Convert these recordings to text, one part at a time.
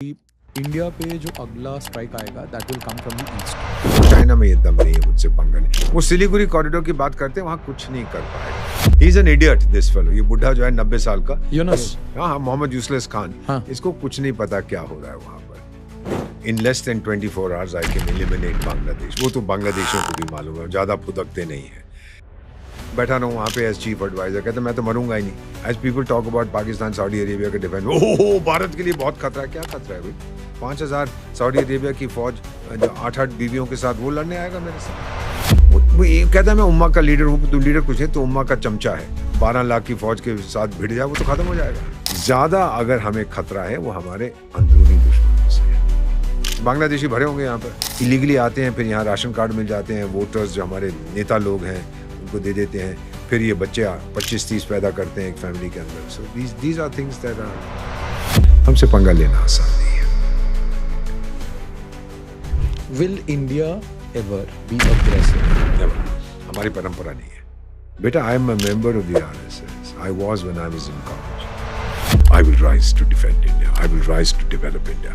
कि इंडिया पे जो अगला स्ट्राइक आएगा that will come from the east. China में ये दम नहीं है मुझसे पंगा नहीं। वो सिलीगुड़ी कॉरिडोर की बात करते हैं, वहां कुछ नहीं कर पाएगा। ही is an idiot this fellow. ये बुढ़ा जो है 90 साल का यूनुस। हाँ, मोहम्मद यूसुफ खान। हाँ। इसको कुछ नहीं पता क्या हो रहा है वहां पर। In less than 24 hours I can eliminate Bangladesh. वो तो बांग्लादेशियों को भी मालूम है, ज्यादा फुदकते नहीं है। बैठा रहूं वहां पे एज चीफ एडवाइजर, कहते मैं तो मरूंगा ही नहीं। As people talk about Pakistan Saudi Arabia के डिफेंस, ओहो भारत के लिए बहुत खतरा है। क्या खतरा है भाई? 5000 सऊदी अरेबिया की फौज जो 8-8 बीवियों के साथ वो लड़ने आएगा मेरे साथ? वो ये कहता है मैं उम्मा का लीडर हूँ। तो लीडर कुछ है तो उम्मा का चमचा है। 12 लाख की फौज के साथ भिड़ जाए वो तो खत्म हो जाएगा। ज्यादा अगर हमें खतरा है वो हमारे अंदरूनी दुश्मनों से है। बांग्लादेशी भरे होंगे यहाँ पर, इलीगली आते हैं, फिर यहाँ राशन कार्ड मिल जाते हैं। वोटर्स जो हमारे नेता लोग हैं उनको दे देते हैं, फिर ये बच्चे 25-30 पैदा करते हैं एक फैमिली के अंदर। So these are things that are, हमसे पंगा लेना आसान नहीं है। Will India ever be aggressive? Never. हमारी परंपरा नहीं है बेटा। I am a member of the RSS. I was when I was in college. I will rise to defend India. I will rise to develop India.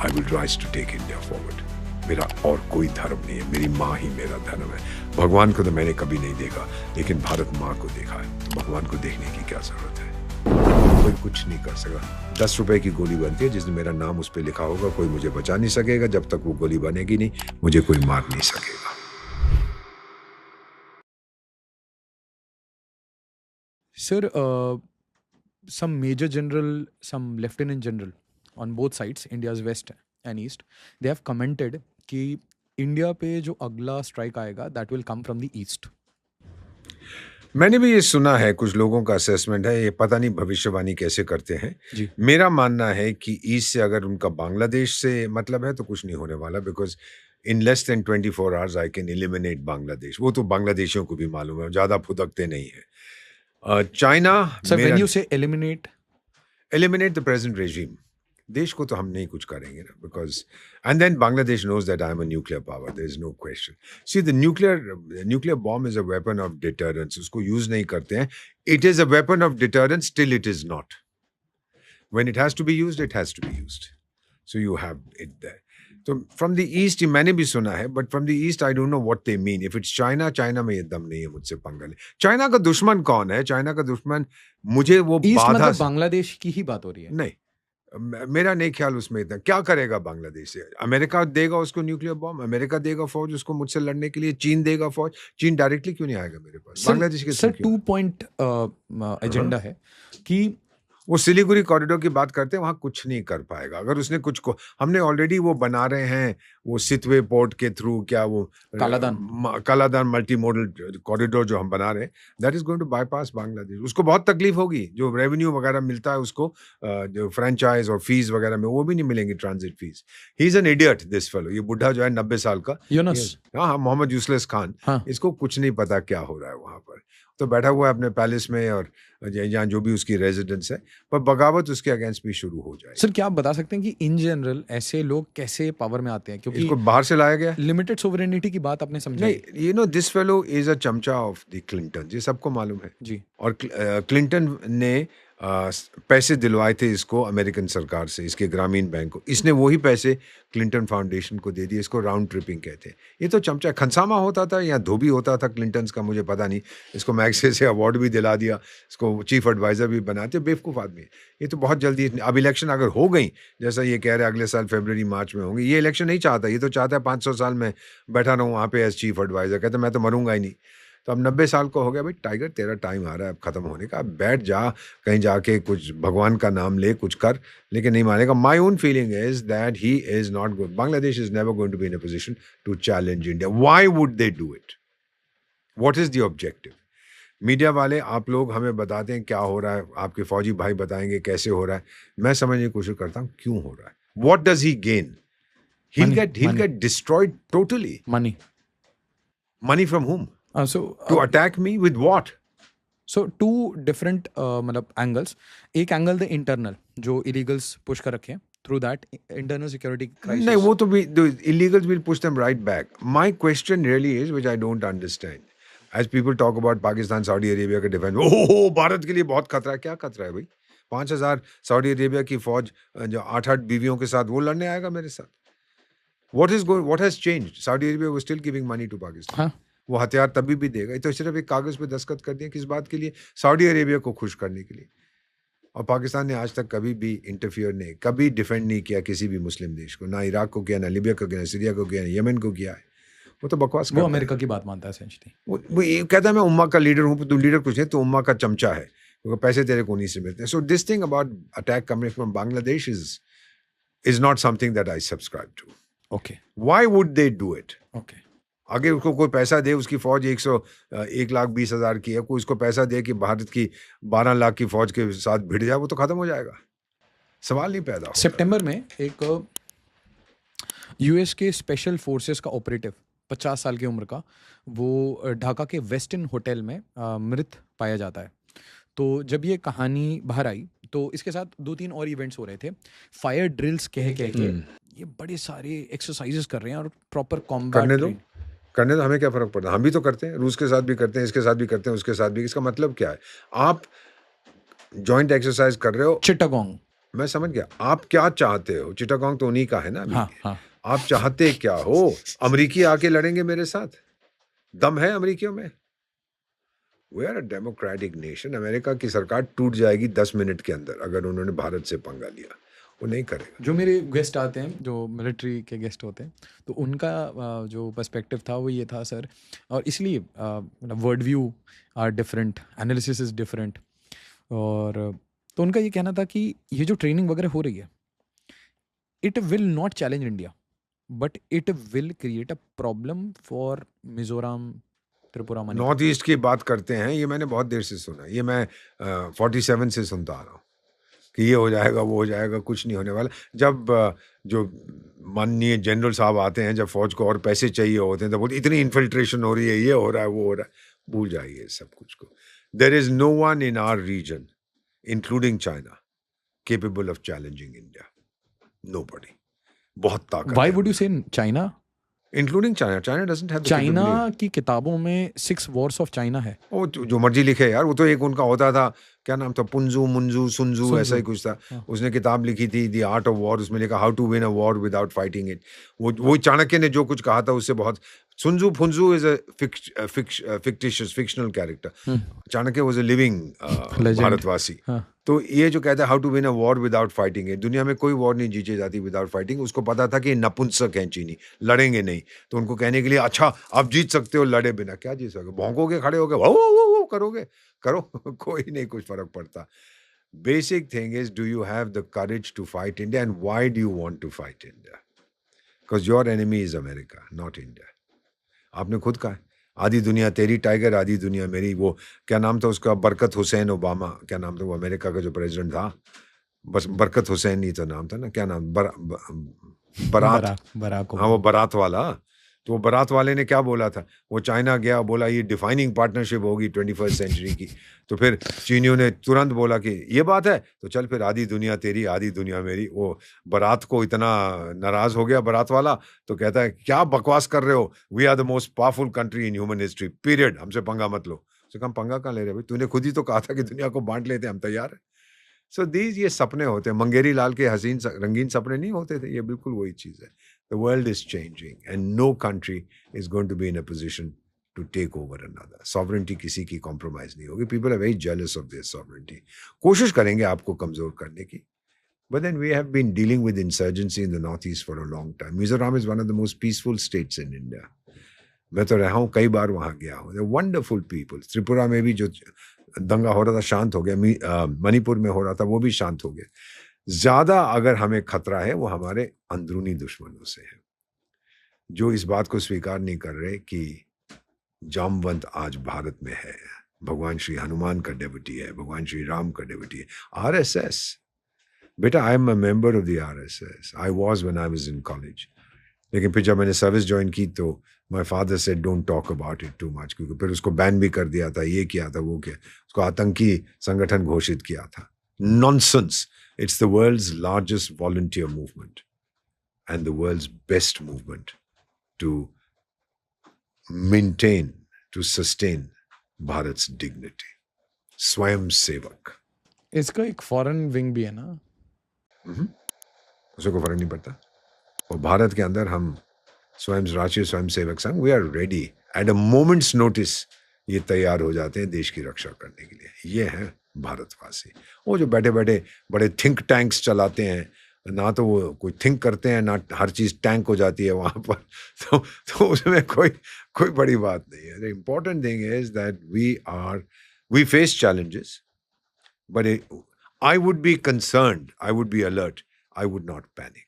I will rise to take India forward. मेरा और कोई धर्म नहीं है, मेरी माँ ही मेरा धर्म है। भगवान को तो मैंने कभी नहीं देखा, लेकिन भारत माँ को देखा है। तो भगवान को देखने की क्या जरूरत है? कोई कुछ नहीं कर सका। 10 रुपए की गोली बनती है, जिसने मेरा नाम उस पर लिखा होगा कोई मुझे बचा नहीं सकेगा। जब तक वो गोली बनेगी नहीं, मुझे कोई मार नहीं सकेगा। Sir, some major general, some lieutenant general on both sides, India's west and east, they have commented कि इंडिया पे जो अगला स्ट्राइक आएगा that will come from the east. मैंने भी ये सुना है, कुछ लोगों का असेसमेंट है। ये पता नहीं भविष्यवाणी कैसे करते हैं। जी। मेरा मानना है कि ईस्ट से अगर उनका बांग्लादेश से मतलब है तो कुछ नहीं होने वाला, because in less than 24 hours I can eliminate Bangladesh. वो तो बांग्लादेशियों को भी मालूम है, ज्यादा फुदकते नहीं है। China sir when you say eliminate the present regime, देश को तो हम नहीं कुछ करेंगे ना, because and then Bangladesh knows that I am a nuclear power. There is no question. See the nuclear bomb is a weapon of deterrence. उसको use नहीं करते हैं। It is a weapon of deterrence till it is not. When it has to be used, it has to be used. So you have it there. तो from the east मैंने भी सुना है, but from the east I don't know what they mean. If it's China, China में ये दम नहीं है मुझसे पंगा ले। चाइना का दुश्मन कौन है? चाइना का दुश्मन मुझे वो ईस्ट बाधा मतलब बांग्लादेश की ही बात हो रही है। नहीं, मेरा नहीं ख्याल उसमें इतना। क्या करेगा बांग्लादेश से? अमेरिका देगा उसको न्यूक्लियर बॉम्ब, अमेरिका देगा फौज उसको मुझसे लड़ने के लिए, चीन देगा फौज। चीन डायरेक्टली क्यों नहीं आएगा मेरे पास? बांग्लादेश के सर साथ क्यों? 2 पॉइंट एजेंडा है कि वो सिलीगुड़ी कॉरिडोर की बात करते हैं, वहां कुछ नहीं कर पाएगा। अगर उसने कुछ को, हमने ऑलरेडी वो बना रहे हैं वो सितवे पोर्ट के थ्रू, क्या वो कालादान मल्टी मॉडल कॉरिडोर जो हम बना रहे हैं, that is going to bypass Bangladesh. उसको बहुत तकलीफ होगी। जो रेवेन्यू वगैरह मिलता है उसको, जो फ्रेंचाइज और फीस वगैरह में, वो भी नहीं मिलेंगी, transit fees. He is an idiot this fellow. ये बुढ़ा जो है 90 साल का यूनुस। हाँ, मोहम्मद यूसुफ खान। हाँ। इसको कुछ नहीं पता क्या हो रहा है वहां पर। तो बैठा हुआ है अपने पैलेस में, और जहाँ जो भी उसकी रेजिडेंस है, पर बगावत उसके अगेंस्ट भी शुरू हो जाए। सर क्या आप बता सकते हैं कि इन जनरल ऐसे लोग कैसे पावर में आते हैं? क्योंकि इसको बाहर से लाया गया। लिमिटेड सोवरेनिटी की बात आपने समझाई। नहीं, you know this fellow is a चमचा ऑफ द क्लिंटन। ये सबको मालूम है जी। और क्लिंटन ने पैसे दिलवाए थे इसको अमेरिकन सरकार से, इसके ग्रामीण बैंक को। इसने वही पैसे क्लिंटन फाउंडेशन को दे दिए। इसको राउंड ट्रिपिंग कहते हैं। ये तो चमचा खनसामा होता था या धोबी होता था क्लिंटन का, मुझे पता नहीं। इसको मैग्से से अवार्ड भी दिला दिया, इसको चीफ एडवाइजर भी बनाते। बेवकूफ़ आदमी है ये तो। बहुत जल्दी अब इलेक्शन अगर हो गई, जैसा ये कह रहे हैं अगले साल फरवरी मार्च में होंगे, ये इलेक्शन नहीं चाहता। ये तो चाहता है 500 साल में बैठा रहूँ वहाँ पे एज चीफ एडवाइजर। कहते मैं तो मरूंगा ही नहीं। तो अब 90 साल को हो गया भाई। टाइगर तेरा टाइम आ रहा है अब खत्म होने का। अब बैठ जा कहीं जाके, कुछ भगवान का नाम ले, कुछ कर, लेकिन नहीं मानेगा। My own feeling is that he is not good. Bangladesh is never going to be in a position to challenge India. Why would they do it? What is the objective? Media वाले आप लोग हमें बताते हैं क्या हो रहा है, आपके फौजी भाई बताएंगे कैसे हो रहा है। मैं समझने की कोशिश करता हूँ क्यों हो रहा है। What does he gain? He'll get destroyed totally. Money from whom? To attack me with what? So two different मतलब एंगल्स। एक एंगल द इंटरनल जो इलीगल्स पुश कर रखे हैं, through that internal security crisis. नहीं, वो तो भी the illegals will push them right back. My question really is, which I don't understand, as people talk about Pakistan, Saudi Arabia के defence, ओहो भारत के लिए बहुत खतरा है। क्या खतरा है भाई? 5,000 सऊदी अरेबिया की फौज जो 8-8 बीवियों के साथ, वो लड़ने आएगा मेरे साथ? What has changed? Saudi Arabia was still giving money to Pakistan. हाँ, वो हथियार तभी भी देगा। ये तो सिर्फ एक कागज पे दस्तखत कर दिए, किस बात के लिए? सऊदी अरेबिया को खुश करने के लिए। और पाकिस्तान ने आज तक कभी भी इंटरफियर नहीं, कभी डिफेंड नहीं किया किसी भी मुस्लिम देश को, ना इराक को किया, ना लीबिया को किया, ना सीरिया को किया, ना यमन को किया है। वो तो बकवास वो करता है। अमेरिका की बात मानता है essentially. वो ये कहता है मैं उम्मा का लीडर हूँ, तू लीडर कुछ नहीं, तो उम्मा का चमचा है, क्योंकि पैसे तेरे को नहीं से मिलते हैं। So this thing about attack coming from Bangladesh is not something that I subscribe to. Okay, why would they do it? okay. अगर उसको कोई पैसा दे, उसकी फौज 1,20,000 की है, कोई उसको पैसा दे कि भारत की 12 लाख की फौज के साथ भिड़ जाए, वो तो खत्म हो जाएगा, सवाल नहीं पैदा होगा। सितंबर में एक यूएस के स्पेशल फोर्सेस का ऑपरेटिव 50 साल की उम्र का, वो ढाका के वेस्टर्न होटल में मृत पाया जाता है। तो जब ये कहानी बाहर आई तो इसके साथ 2-3 और इवेंट्स हो रहे थे। फायर ड्रिल्स कह के ये बड़े सारे एक्सरसाइजेस कर रहे हैं और प्रॉपर करने दो, हमें क्या फर्क पड़ता है? हम भी तो करते हैं, रूस के साथ भी करते हैं, इसके साथ भी करते हैं, उसके साथ भी। इसका मतलब क्या है? आप जॉइंट एक्सरसाइज कर रहे हो, चिटागोंग। मैं समझ गया। आप क्या चाहते हो? चिटागोंग तो उन्हीं का है ना अभी। हाँ, हाँ। आप चाहते क्या हो? अमेरिकी आके लड़ेंगे मेरे साथ? दम है अमेरिकियों में? We are a democratic nation. America की सरकार टूट जाएगी 10 मिनट के अंदर अगर उन्होंने भारत से पंगा लिया। वो नहीं करेगा। जो मेरे गेस्ट आते हैं, जो मिलिट्री के गेस्ट होते हैं, तो उनका जो पर्सपेक्टिव था वो ये था सर, और इसलिए world view are different, analysis is different. और तो उनका ये कहना था कि ये जो ट्रेनिंग वगैरह हो रही है, it will not challenge India, but it will create a problem for Mizoram, Tripura, Manipur. North east की बात करते हैं, ये मैंने बहुत देर से सुना। ये मैं 47 से सुनता आ रहा हूँ कि ये हो जाएगा, वो हो जाएगा, कुछ नहीं होने वाला। जब जो माननीय जनरल साहब आते हैं, जब फौज को और पैसे चाहिए होते हैं, तो बोलते इतनी इन्फिल्ट्रेशन हो रही है, ये हो रहा है, वो हो रहा है। भूल जाइए सब कुछ को। There is no one in our region including China capable of challenging India. Nobody. बहुत ताकत Why है would you say China? Including China. China doesn't have the China capability. की किताबों में 6 वॉर्स ऑफ चाइना है। वो जो मर्जी लिखे यार, वो तो एक उनका होता था, क्या नाम था, पुंजू मुंजू सुनजू, ऐसा ही कुछ था। उसने किताब लिखी थी द आर्ट ऑफ वॉर, उसमें लिखा how to win a war without fighting it. वो चाणक्य ने जो कुछ कहा था उससे बहुत। सुनजू फुंजू is a fictitious fictional character. Chanakya was a living भारतवासी। तो ये जो कहता है how to win a war without fighting it, दुनिया में कोई वॉर नहीं जीती जाती विदाउट फाइटिंग। उसको पता था कि नपुंसक हैं चीनी, लड़ेंगे नहीं। तो उनको कहने के लिए अच्छा आप जीत सकते हो लड़े बिना, क्या जीत सकते? भौंकोगे, खड़े होगे, वो करोगे, करो कोई नहीं, कुछ फर्क पड़ता। Basic thing is, do you have the courage to fight India and why do you want to fight India? Because your enemy is America, not India. आपने खुद कहा है, आधी दुनिया तेरी टाइगर, आधी दुनिया मेरी। वो क्या नाम था उसका, बरकत हुसैन ओबामा, क्या नाम था वो अमेरिका का जो प्रेसिडेंट था? बस बरकत हुसैन ही तो नाम था ना, क्या नाम, बरात। हाँ, वो बारात वाला। तो वो बारात वाले ने क्या बोला था? वो चाइना गया, बोला ये डिफाइनिंग पार्टनरशिप होगी 21st सेंचुरी की। तो फिर चीनियों ने तुरंत बोला कि ये बात है, तो चल फिर आधी दुनिया तेरी, आधी दुनिया मेरी। वो बारात को इतना नाराज हो गया बारात वाला, तो कहता है क्या बकवास कर रहे हो, we are the most powerful country in human history, period, हमसे पंगा मत लो। तो कम पंगा कहाँ ले रहे भाई, तूने खुद ही तो कहा था कि दुनिया को बांट लेते, हम तैयार है। सो दीज ये सपने होते हैं, मंगेरी लाल के हसीन रंगीन सपने नहीं होते थे, ये बिल्कुल वही चीज है। The world is changing and no country is going to be in a position to take over another. Sovereignty किसी की compromise नहीं होगी. People are very jealous of their sovereignty. कोशिश करेंगे आपको कमजोर करने की. But then we have been dealing with insurgency in the northeast for a long time. Mizoram is one of the most peaceful states in India. मैं तो रहा हूँ, कई बार वहाँ गया हूँ. They're wonderful people. त्रिपुरा में भी जो दंगा हो रहा था शांत हो गया, मणिपुर में हो रहा था वो भी शांत हो गया। ज्यादा अगर हमें खतरा है वो हमारे अंदरूनी दुश्मनों से है, जो इस बात को स्वीकार नहीं कर रहे कि जामवंत आज भारत में है, भगवान श्री हनुमान का डेवोटी है, भगवान श्री राम का डेवोटी है। आरएसएस, बेटा I am a member of the RSS, I was when I was in college. लेकिन फिर जब मैंने सर्विस ज्वाइन की तो my father said don't talk about it too much, क्योंकि फिर उसको बैन भी कर दिया था, ये किया था, वो किया, उसको आतंकी संगठन घोषित किया था। Nonsense. It's the world's largest volunteer movement and the world's best movement to maintain, to sustain Bharat's dignity. Swayam Sevak. इसका एक फॉरेन विंग भी है ना? उसे को फर्क नहीं पड़ता। और भारत के अंदर हम स्वयं Rashtriya Swayamsevak Sangh we are ready at a moment's notice, ये तैयार हो जाते हैं देश की रक्षा करने के लिए। ये हैं भारतवासी। वो जो बैठे बैठे बड़े थिंक टैंक्स चलाते हैं, ना तो वो कोई थिंक करते हैं, ना हर चीज़ टैंक हो जाती है वहाँ पर। तो उसमें कोई बड़ी बात नहीं है। The important thing is that we face challenges, but I would be concerned, I would be alert, I would not panic.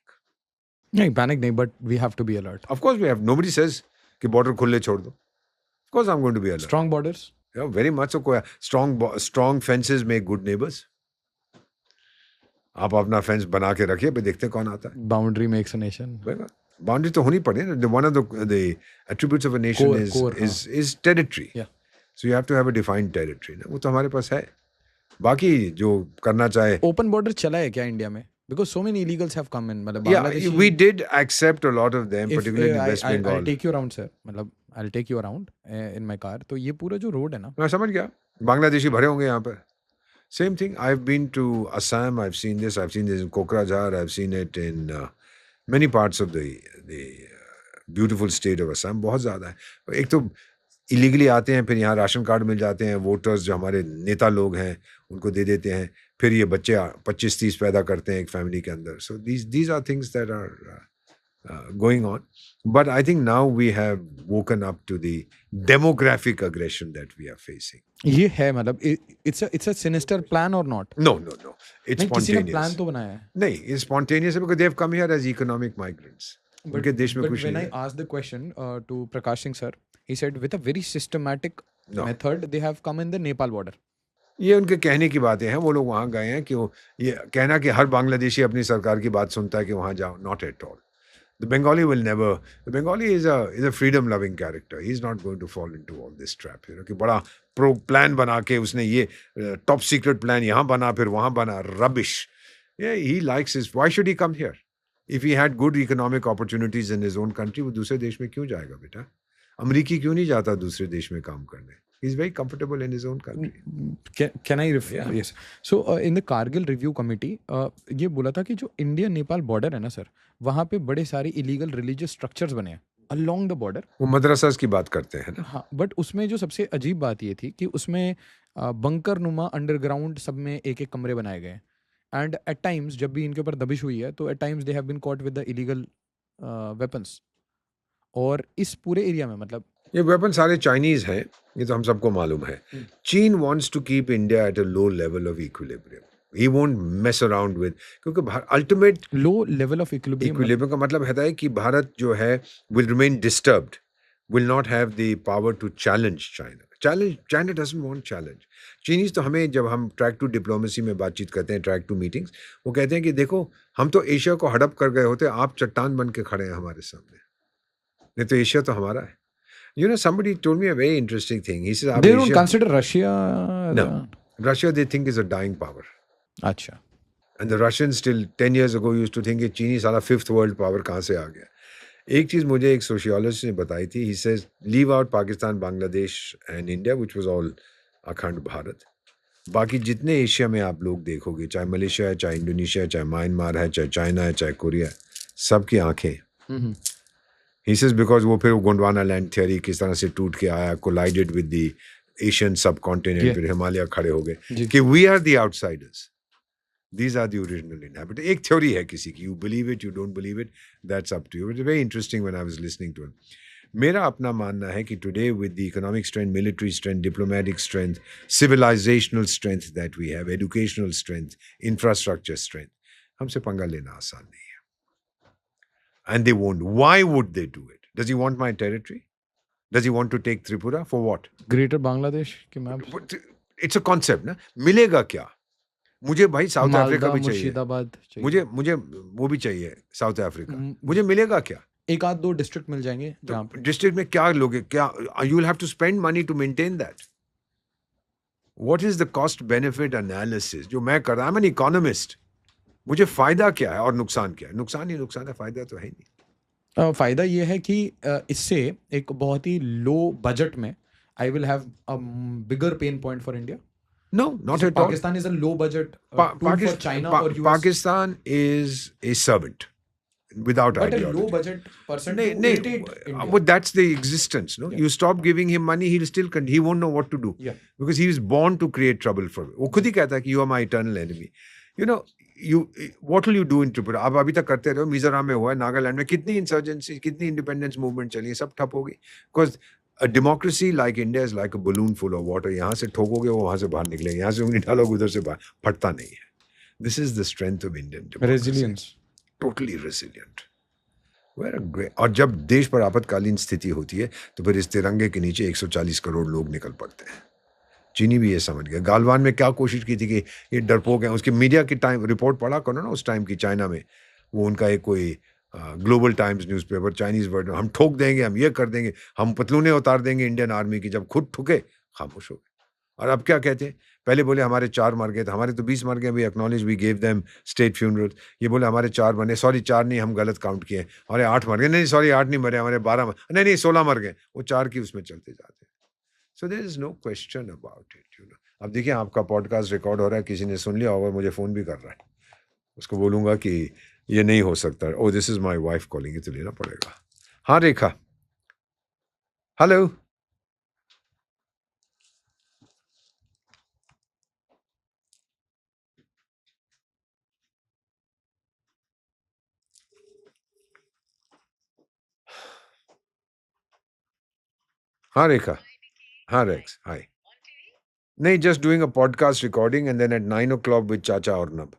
नहीं, पैनिक नहीं, but we have to be alert. Of course we have. Nobody says कि border खुले छोड़ दो. Of course I'm going to be alert. Strong borders. Yeah, very much so. Strong fences make good neighbors. आप अपना fence बना के रखिए, फिर देखते हैं कौन आता है. Boundary makes a nation. Boundary तो होनी पड़े ना. One of the attributes of a nation Core, is territory. Yeah. So you have to have a defined territory. ना, वो तो हमारे पास है. बाकी जो करना चाहे. Open border चला है क्या इंडिया में? Because so many illegals have come in. मतलब Yeah, Bangladeshi. we did accept a lot of them, If, particularly in West Bengal. I'll take you around, sir. मतलब I'll take you around in my car. तो ये पूरा जो road है ना. मैं समझ गया. बांग्लादेशी भरे होंगे यहाँ पर. Same thing. I've been to Assam. I've seen this. I've seen this in Kokrajhar. I've seen it in many parts of the beautiful state of Assam. बहुत ज़्यादा है. एक तो इलीगली आते हैं, फिर यहाँ राशन कार्ड मिल जाते हैं. वोटर्स जो हमारे नेता लोग हैं उनको दे देते हैं. फिर ये बच्चे 25-30 पैदा करते हैं एक फैमिली के अंदर. So these are things that are going on. But I think now we have woken up to the demographic aggression that we are facing. ये है मतलब it's a sinister plan or not? No. It's नहीं, किसी ने spontaneous. plan तो बनाया है. नहीं, it's spontaneous because they have come here as economic migrants. उनके देश में कुछ when नहीं I है. asked the question to Prakash Singh sir, he said with a very systematic No. method they have come in the Nepal border. ये उनके कहने की बातें हैं. वो लोग वहाँ गए हैं कि ये कहना कि हर बांग्लादेशी अपनी सरकार की बात सुनता है कि वहाँ जाओ. Not at all. The Bengali will never. The Bengali is a freedom-loving character. He's not going to fall into all this trap. कि बड़ा pro plan बना के उसने ये top secret plan यहाँ बना फिर वहाँ बना. Rubbish. Yeah, he likes his. Why should he come here? If he had good economic opportunities in his own country, वो दूसरे देश में क्यों जाएगा बेटा? अमेरिकी क्यों नहीं जाता दूसरे देश में काम करने? He's very comfortable in his own country. Can I refer? Yeah. Yes. So in the Kargil Review Committee, ये बोला था कि जो इंडिया नेपाल बॉर्डर है ना सर, वहाँ पे बड़े सारे इलीगल रिलीजियस स्ट्रक्चर्स बने हैं अलोंग द बॉर्डर. वो मदरसास की बात करते हैं ना. हाँ, बट उसमें जो सबसे अजीब बात ये थी कि उसमें बंकर नुमा अंडरग्राउंड सब में एक एक कमरे बनाए गए. एंड एट टाइम्स जब भी इनके ऊपर दबिश हुई है तो at times they have been caught with the illegal weapons. और इस पूरे एरिया में मतलब ये वेपन सारे चाइनीज हैं, ये तो हम सबको मालूम है. चीन wants to keep India at a low level of equilibrium. He won't mess around with, क्योंकि ultimate low level of equilibrium का मतलब है कि भारत जो है will remain disturbed, will not have the power to challenge China. China doesn't want challenge. Chinese तो हमें, जब हम ट्रैक टू डिप्लोमेसी में बातचीत करते हैं, ट्रैक टू मीटिंग्स, वो कहते हैं कि देखो हम तो एशिया को हड़प कर गए होते, आप चट्टान बन के खड़े हैं हमारे सामने. नहीं तो एशिया तो हमारा है. You know, somebody told me a very interesting thing. He says, they don't consider Russia. No, Russia they think is a dying power. अच्छा. And the Russians till 10 years ago used to think कि चीनी साला fifth world power कहाँ से आ गया. एक चीज़ मुझे एक सोशियोलॉजिस्ट ने बताई थी. He says, leave out Pakistan, Bangladesh and India, which was all अखंड भारत. बाकी जितने एशिया में आप लोग देखोगे, चाहे मलेशिया है, चाहे इंडोनेशिया है, चाहे म्यांमार है, चाहे चाइना है, चाहे कोरिया है, सबकी आंखें. He says because वो फिर गोंडवाना लैंड थियरी किस तरह से टूट के आया, collided with the Asian subcontinent, फिर हिमालय खड़े हो गए कि we are the outsiders, these are the original inhabitant. एक थ्योरी है किसी की, you believe it, you don't believe it, that's up to you. It's very interesting when I was listening to him. मेरा अपना मानना है कि today with the economic strength, military strength, diplomatic strength, civilisational strength that we have, educational strength, infrastructure strength, हमसे पंगा लेना आसान नहीं है. And they won't. Why would they do it? Does he want my territory? Does he want to take Tripura? For what? Greater Bangladesh के map. It's a concept, ना. मिलेगा क्या? मुझे भाई साउथ अफ्रीका भी चाहिए. मुर्शिदाबाद चाहिए. मुझे वो भी चाहिए साउथ अफ्रीका. मुझे मिलेगा क्या? एक आध दो डिस्ट्रिक्ट मिल जाएंगे जहाँ पे. डिस्ट्रिक्ट में क्या लोगे? क्या you will have to spend money to maintain that. What is the cost benefit analysis जो मैं कर रहा हूँ? I'm an economist. मुझे फायदा क्या है और नुकसान क्या है? नुकसान ही नुकसान है, फायदा तो है ही नहीं. फायदा ये है कि इससे एक बहुत ही लो बजट में I will have a bigger pain point for India. No, not So at all. Pakistan is a low budget tool for China or US, Pakistan is a servant without but a ideology. low budget person No, to irritate India. but that's the existence. No, Yeah. you stop giving him money, he'll still he won't know what to do. Yeah. Because he is born to create trouble for. वो खुद ही कहता है कि you are my eternal enemy. You know, what will you do in Tripura? आप अभी तक करते रहो. मिजोरम में हुआ है, नागालैंड में कितनी इंसर्जेंसी, कितनी इंडिपेंडेंस मूवमेंट चली है, सब ठप हो गई. Because a democracy like India is like a balloon full of water. यहाँ से ठोकोगे वो वहाँ से बाहर निकलेंगे, यहाँ से उंगली डालोगे उधर से बाहर, फटता नहीं है. This is the strength of Indian democracy. Resilience. Totally resilient. और जब देश पर आपातकालीन स्थिति होती है तो फिर इस तिरंगे के नीचे 140 करोड़ लोग निकल पड़ते हैं. चीनी भी ये समझ गया. गालवान में क्या कोशिश की थी कि ये डरपोक है, उसकी मीडिया की टाइम रिपोर्ट पढ़ा करो ना उस टाइम की चाइना में. वो उनका एक कोई global times newspaper Chinese word, हम ठोक देंगे, हम ये कर देंगे, हम पतलूने उतार देंगे इंडियन आर्मी की. जब खुद ठुके खामोश हो गए. और अब क्या कहते हैं, पहले बोले हमारे 4 मर गए थे, हमारे तो 20 मर गए. We acknowledge, we gave them state funeral. ये बोले हमारे 4 बने, सॉरी 4 नहीं, हम गलत काउंट किए, हमारे 8 मर गए. नहीं सॉरी 8 नहीं मरे, हमारे 12 नहीं 16 मर गए. वो 4 की उसमें चलते जाते हैं. So there is no question about it, you know. अब देखिए आपका पॉडकास्ट रिकॉर्ड हो रहा है, किसी ने सुन लिया होगा, मुझे फ़ोन भी कर रहा है. उसको बोलूँगा कि ये नहीं हो सकता. Oh this is my wife calling, ये तो लेना पड़ेगा. हाँ रेखा, हेलो. हाँ रेखा. हाँ रेक्स, हाय. नहीं, just doing a podcast recording and then at 9 o'clock with Chacha Arnab.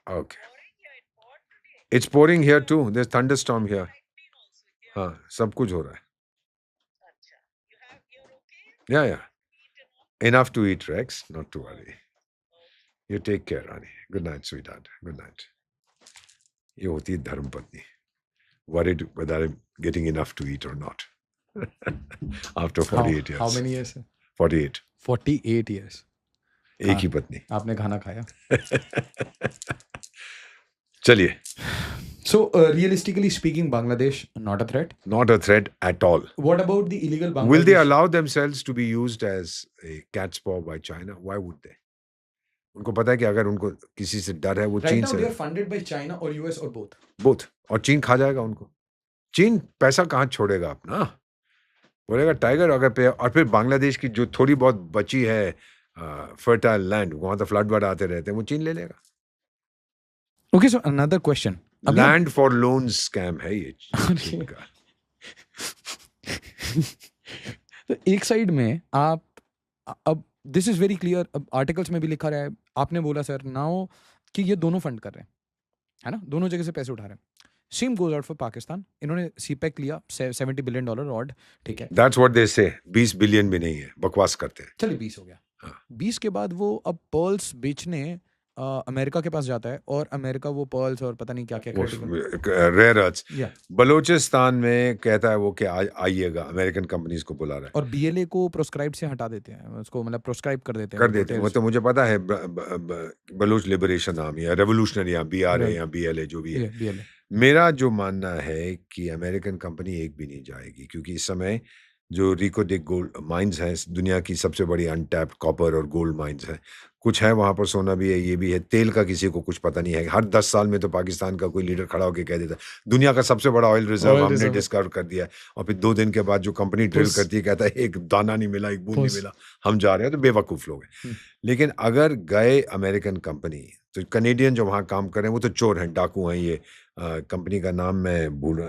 Okay. It's pouring here too. There's thunderstorm here. हाँ, सब कुछ हो रहा है. Yeah. Enough to eat, Rex. Not to worry. You take care, Rani. Good night, sweetheart. Good night. ये होती है धर्मपत्नी. Worried whether I'm getting enough to eat or not. After 48 years. How many years? 48. 48 years. एक ही पत्नी. आपने खाना खाया? चलिए. So, realistically speaking, Bangladesh not a threat? Not a threat at all. What about the illegal Bangladesh? Will they allow themselves to be used as a cat's paw by China? Why would they? उनको पता है कि अगर उनको किसी से डर है वो Right चीन now से. they are funded by China or US or both? Both. और चीन खा जाएगा उनको. चीन पैसा कहाँ छोड़ेगा अपना. बोलेगा टाइगर अगर पे. और फिर बांग्लादेश की जो थोड़ी बहुत बची है फर्टाइल लैंड, वहां तो फ्लड वर्ड आते रहते हैं, वो चीन ले लेगा. Okay, so another question. Land for loans scam है ये चीन का. तो एक साइड में आप अब दिस इज वेरी क्लियर, अब आर्टिकल्स में भी लिखा रहा है, आपने बोला सर नाउ कि ये दोनों फंड कर रहे हैं, है ना, दोनों जगह से पैसे उठा रहे हैं. Same goes out for Pakistan. इन्होंने सीपैक लिया $70 बिलियन ऑड, ठीक है. दैट्स व्हाट दे से. 20 बिलियन भी नहीं है, बकवास करते हैं. चलिए 20 हो गया. हाँ. 20 के बाद वो अब पर्ल्स बेचने अमेरिका के पास जाता है, और अमेरिका वो पर्ल्स और पता नहीं क्या क्या रेयर अर्थ या बलूचिस्तान में कहता है वो कि आइएगा, अमेरिकन कंपनीज को बुला रहा है. और बीएलए को प्रोस्क्राइब से हटा देते हैं, उसको मतलब प्रोस्क्राइब कर देते हैं. वो तो मुझे पता है. बलूच लिबरेशन आर्मी या रेवोल्यूशनरी या BRA या BLA जो भी है. बीएलए मेरा जो मानना है कि अमेरिकन कंपनी एक भी नहीं जाएगी, क्योंकि इस समय जो रिको डिक गोल्ड माइंस हैं, दुनिया की सबसे बड़ी अनटैप्ड कॉपर और गोल्ड माइंस हैं. कुछ है वहाँ पर, सोना भी है, ये भी है. तेल का किसी को कुछ पता नहीं है. हर 10 साल में तो पाकिस्तान का कोई लीडर खड़ा होकर कह देता है दुनिया का सबसे बड़ा ऑयल रिजर्व हमने डिस्कवर कर दिया है. और फिर 2 दिन के बाद जो कंपनी ड्रिल करती है कहता है एक दाना नहीं मिला, एक बूंद नहीं मिला, हम जा रहे हैं. तो बेवकूफ़ लोग हैं. लेकिन अगर गए अमेरिकन कंपनी, तो कनेडियन जो वहाँ काम कर रहे हैं वो तो चोर हैं, डाकू हैं. ये कंपनी का नाम मैं भूल,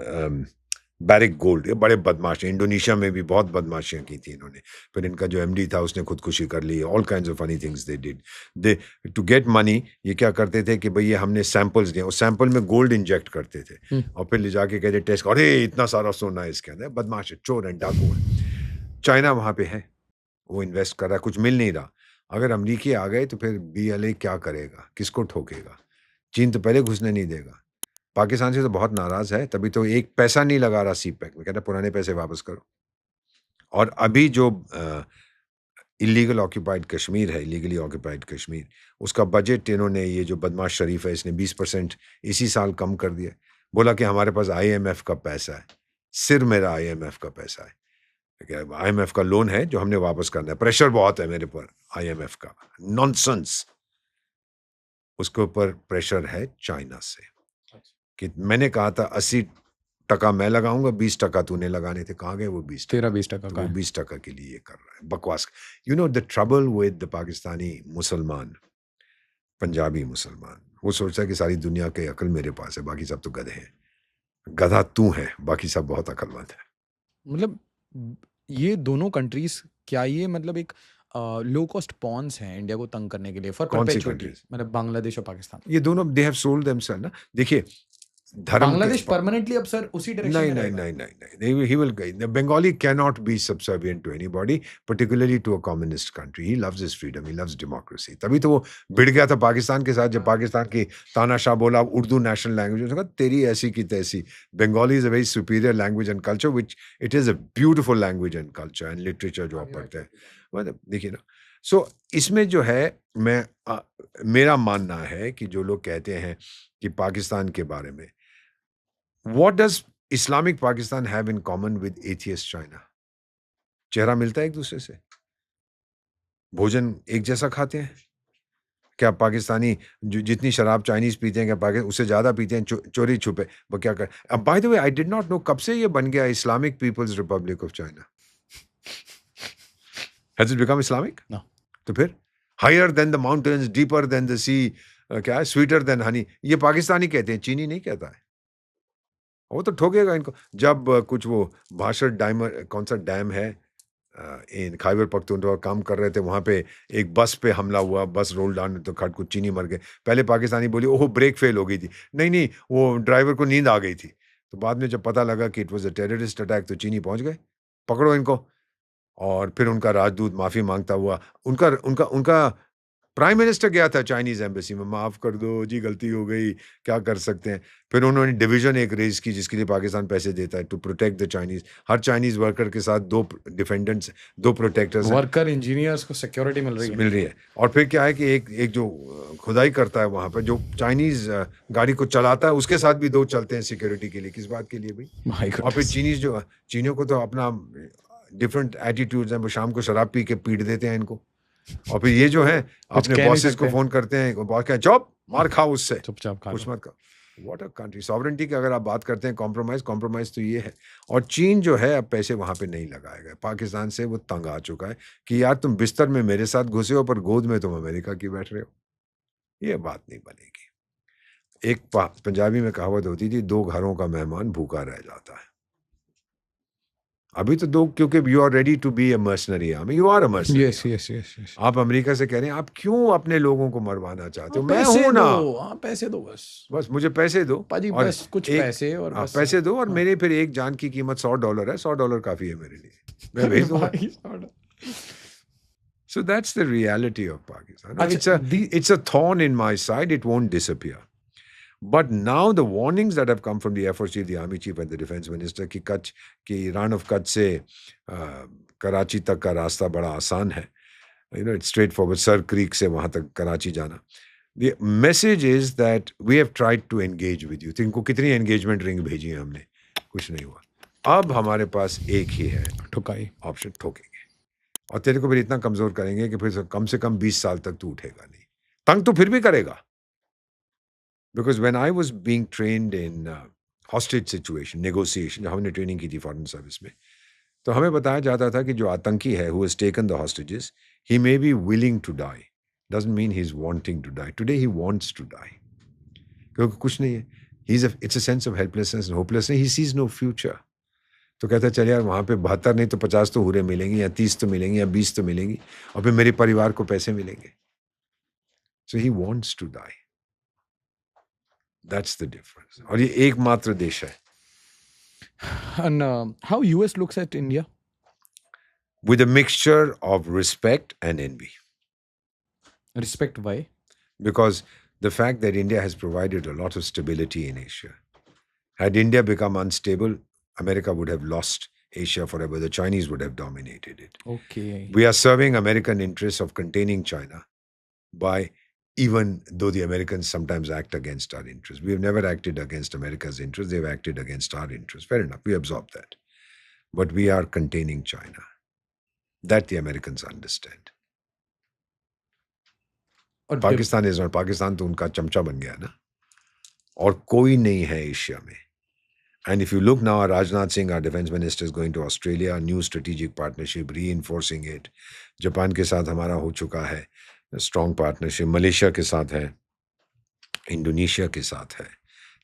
बैरिक गोल्ड, ये बड़े बदमाश हैं. इंडोनेशिया में भी बहुत बदमाशियां की थी इन्होंने. फिर इनका जो MD था उसने खुदकुशी कर ली. All kinds of funny things they did. They to get money ये क्या करते थे कि भैया हमने सैंपल्स दिए, उस सैंपल में गोल्ड इंजेक्ट करते थे और फिर ले जाके कहते टेस्ट, अरे इतना सारा सोना है इसके अंदर. बदमाश है, चोर है, डाकू है. चाइना वहाँ पे है, वो इन्वेस्ट कर रहा है, कुछ मिल नहीं रहा. अगर अमरीकी आ गए तो फिर BLA क्या करेगा, किसको ठोकेगा. चीन तो पहले घुसने नहीं देगा. पाकिस्तान से तो बहुत नाराज है, तभी तो एक पैसा नहीं लगा रहा सीपैक में. कहता पुराने पैसे वापस करो. और अभी जो इलीगल ऑक्यूपाइड कश्मीर है, इलीगली ऑक्यूपाइड कश्मीर, उसका बजट इन्होंने, ये जो बदमाश शरीफ है इसने 20% इसी साल कम कर दिया. बोला कि हमारे पास IMF का पैसा है, सिर मेरा IMF का पैसा है, IMF का लोन है जो हमने वापस करना है, प्रेशर बहुत है मेरे पर IMF का, नॉनसेंस। उसके ऊपर प्रेशर है चाइना से कि मैंने कहा था 80% मैं लगाऊंगा, 20% तूने लगाने थे, कहाँ गए वो 20%? तेरा 20% तो का वो है। 20% के लिए ये कर रहा है बकवास। You know the trouble with the Pakistani मुसलमान, पंजाबी मुसलमान, वो सोचता है कि सारी दुनिया की अकल मेरे पास है, बाकी सब तो गधे हैं। गधा तू है, बाकी सब बहुत अकलमंद है। मतलब ये दोनों कंट्रीज, क्या ये मतलब एक लो कॉस्ट पॉन्स हैं इंडिया को तंग करने के लिए फॉर कौन सी परपेचुइटी, कंट्रीज? मतलब बांग्लादेश और पाकिस्तान? ये दोनों दे हैव सोल्ड देमसेल्फ ना। देखिए धर्म के बांग्लादेश परमानेंटली अब सर उसी डायरेक्शन नहीं में नहीं रहेगा? नहीं नहीं नहीं, he will the Bengali cannot be subservient to anybody, particularly to a communist country. He loves his freedom, he loves democracy. तभी तो वो भिड़ गया था पाकिस्तान के साथ, जब पाकिस्तान की तानाशाह बोला उर्दू नेशनल लैंग्वेज, उसने कहा तेरी ऐसी की तैसी। Bengali is a very superior language and culture, which it is a beautiful language and culture and literature जो आप पढ़ते हैं, मतलब देखिए ना। सो इसमें जो है मेरा मानना है कि जो लोग कहते हैं कि पाकिस्तान के बारे में, What does Islamic Pakistan have in common with atheist China? चेहरा मिलता है एक दूसरे से, भोजन एक जैसा खाते हैं क्या? पाकिस्तानी जो जितनी शराब चाइनीज पीते हैं, क्या पाकिस्तान उससे ज्यादा पीते हैं चोरी छुपे? वो क्या कर, अब by the way I did not know कब से ये बन गया Islamic People's Republic of China. Has it become Islamic? No. तो फिर higher than the mountains, deeper than the sea, क्या है, स्वीटर देन हनी, ये पाकिस्तानी कहते हैं, चीनी नहीं कहता है। वो तो ठोकेगा इनको जब कुछ वो भाषण डायमर कौन सा डैम है इन खैबर पख्तूनख्वा काम कर रहे थे, वहां पे एक बस पे हमला हुआ, बस रोल डाउन, तो खट कुछ चीनी मर गए। पहले पाकिस्तानी बोली ओह ब्रेक फेल हो गई थी, नहीं नहीं वो ड्राइवर को नींद आ गई थी। तो बाद में जब पता लगा कि it was a terrorist attack, तो चीनी पहुंच गए, पकड़ो इनको। और फिर उनका राजदूत माफी मांगता हुआ, उनका उनका उनका प्राइम मिनिस्टर गया था चाइनीज एम्बेसी में, माफ कर दो जी गलती हो गई, क्या कर सकते हैं। फिर उन्होंने डिवीजन एक रेज की जिसके लिए पाकिस्तान पैसे देता है, टू प्रोटेक्ट द चाइनीज। हर चाइनीज वर्कर के साथ 2 डिफेंडेंट्स, 2 प्रोटेक्टर्स हैं, वर्कर इंजीनियर्स को सिक्योरिटी मिल रही है। मिल रही है। और फिर क्या है कि एक एक जो खुदाई करता है वहां पर, जो चाइनीज गाड़ी को चलाता है, उसके साथ भी 2 चलते हैं सिक्योरिटी के लिए। किस बात के लिए भाई? My और फिर goodness. चीनियों को तो अपना डिफरेंट एटीट्यूड्स हैं, वो शाम को शराब पी के पीट देते हैं इनको। और फिर ये जो है कुछ अपने कह नहीं बॉसेस को सकते। फोन करते हैं, बॉस कहे चुप, मार खाओ उससे, चुपचाप खा कुछ लो। मत करो। What a country. सॉवरेंटी की अगर आप बात करते हैं, कॉम्प्रोमाइज तो ये है। और चीन जो है अब पैसे वहां पे नहीं लगाएगा, पाकिस्तान से वो तंग आ चुका है कि यार तुम बिस्तर में मेरे साथ घुसे हो, पर गोद में तुम अमेरिका की बैठ रहे हो। ये बात नहीं बनेगी। एक पंजाबी में कहावत होती थी, 2 घरों का मेहमान भूखा रह जाता है। अभी तो 2, क्योंकि you are ready to be a mercenary army, you are a mercenary. Yes yes yes yes. आप अमेरिका से कह रहे हैं आप क्यों अपने लोगों को मरवाना चाहते हो? मैं पैसे हूं ना, दो, हाँ पैसे दो बस। बस मुझे पैसे दो। पाजी और बस कुछ एक पैसे और बस। पैसे दो, और हाँ। मेरे फिर एक जान की कीमत $100 है, $100 काफी है मेरे लिए, मैं अरे भेज दूंगा। भाई साहब। So that's the reality of Pakistan. Now, अच्छा, it's a thorn in my side. It won't disappear. But now the warnings that have come from the FOC, the Army Chief and the Defense Minister, कि Ran of Kutch से कराची तक का रास्ता बड़ा आसान है. You know, it's straightforward. Sir Creek से वहाँ तक कराची जाना. The message is that we have tried to engage with you. इनको कितनी engagement ring भेजी है हमने, कुछ नहीं हुआ. अब हमारे पास एक ही है ठुकाई ऑप्शन, ठोकेंगे और तेरे को फिर इतना कमजोर करेंगे कि फिर कम से कम 20 साल तक तू उठेगा नहीं. तंग तो फिर भी करेगा. Because when I was being trained in hostage situation, negotiation, जब हमने ट्रेनिंग की थी फॉरेन सर्विस में, तो हमें बताया जाता था कि जो आतंकी है, who has taken the hostages, he may be willing to die. Doesn't mean he's wanting to die. Today he wants to die. क्योंकि कुछ नहीं है. It's a sense of helplessness and hopelessness. He sees no future. तो कहता है चल यार वहाँ पे 72 नहीं तो 50 तो हुरे मिलेंगी, या 30 तो मिलेंगी, या 20 तो मिलेंगी, और फिर मेरे परिवार को पैसे मिलेंगे. So he wants to die. That's the difference. और ये एकमात्र देश है. And how US looks at India? With a mixture of respect and envy. Respect why? Because the fact that India has provided a lot of stability in Asia. Had India become unstable, America would have lost Asia forever. The Chinese would have dominated it. Okay. We are serving American interests of containing China by even though the Americans sometimes act against our interests. We have never acted against America's interests. They've acted against our interests. Fair enough. We absorb that. But we are containing China. That the Americans understand. और Pakistan is not, Pakistan तो उनका चमचा बन गया ना, और कोई नहीं है एशिया में. And if you look now, Rajnath Singh, our defense minister, is going to Australia, new strategic partnership, reinforcing it. Japan के साथ हमारा हो चुका है स्ट्रॉन्ग पार्टनरशिप, मलेशिया के साथ है, इंडोनेशिया के साथ है.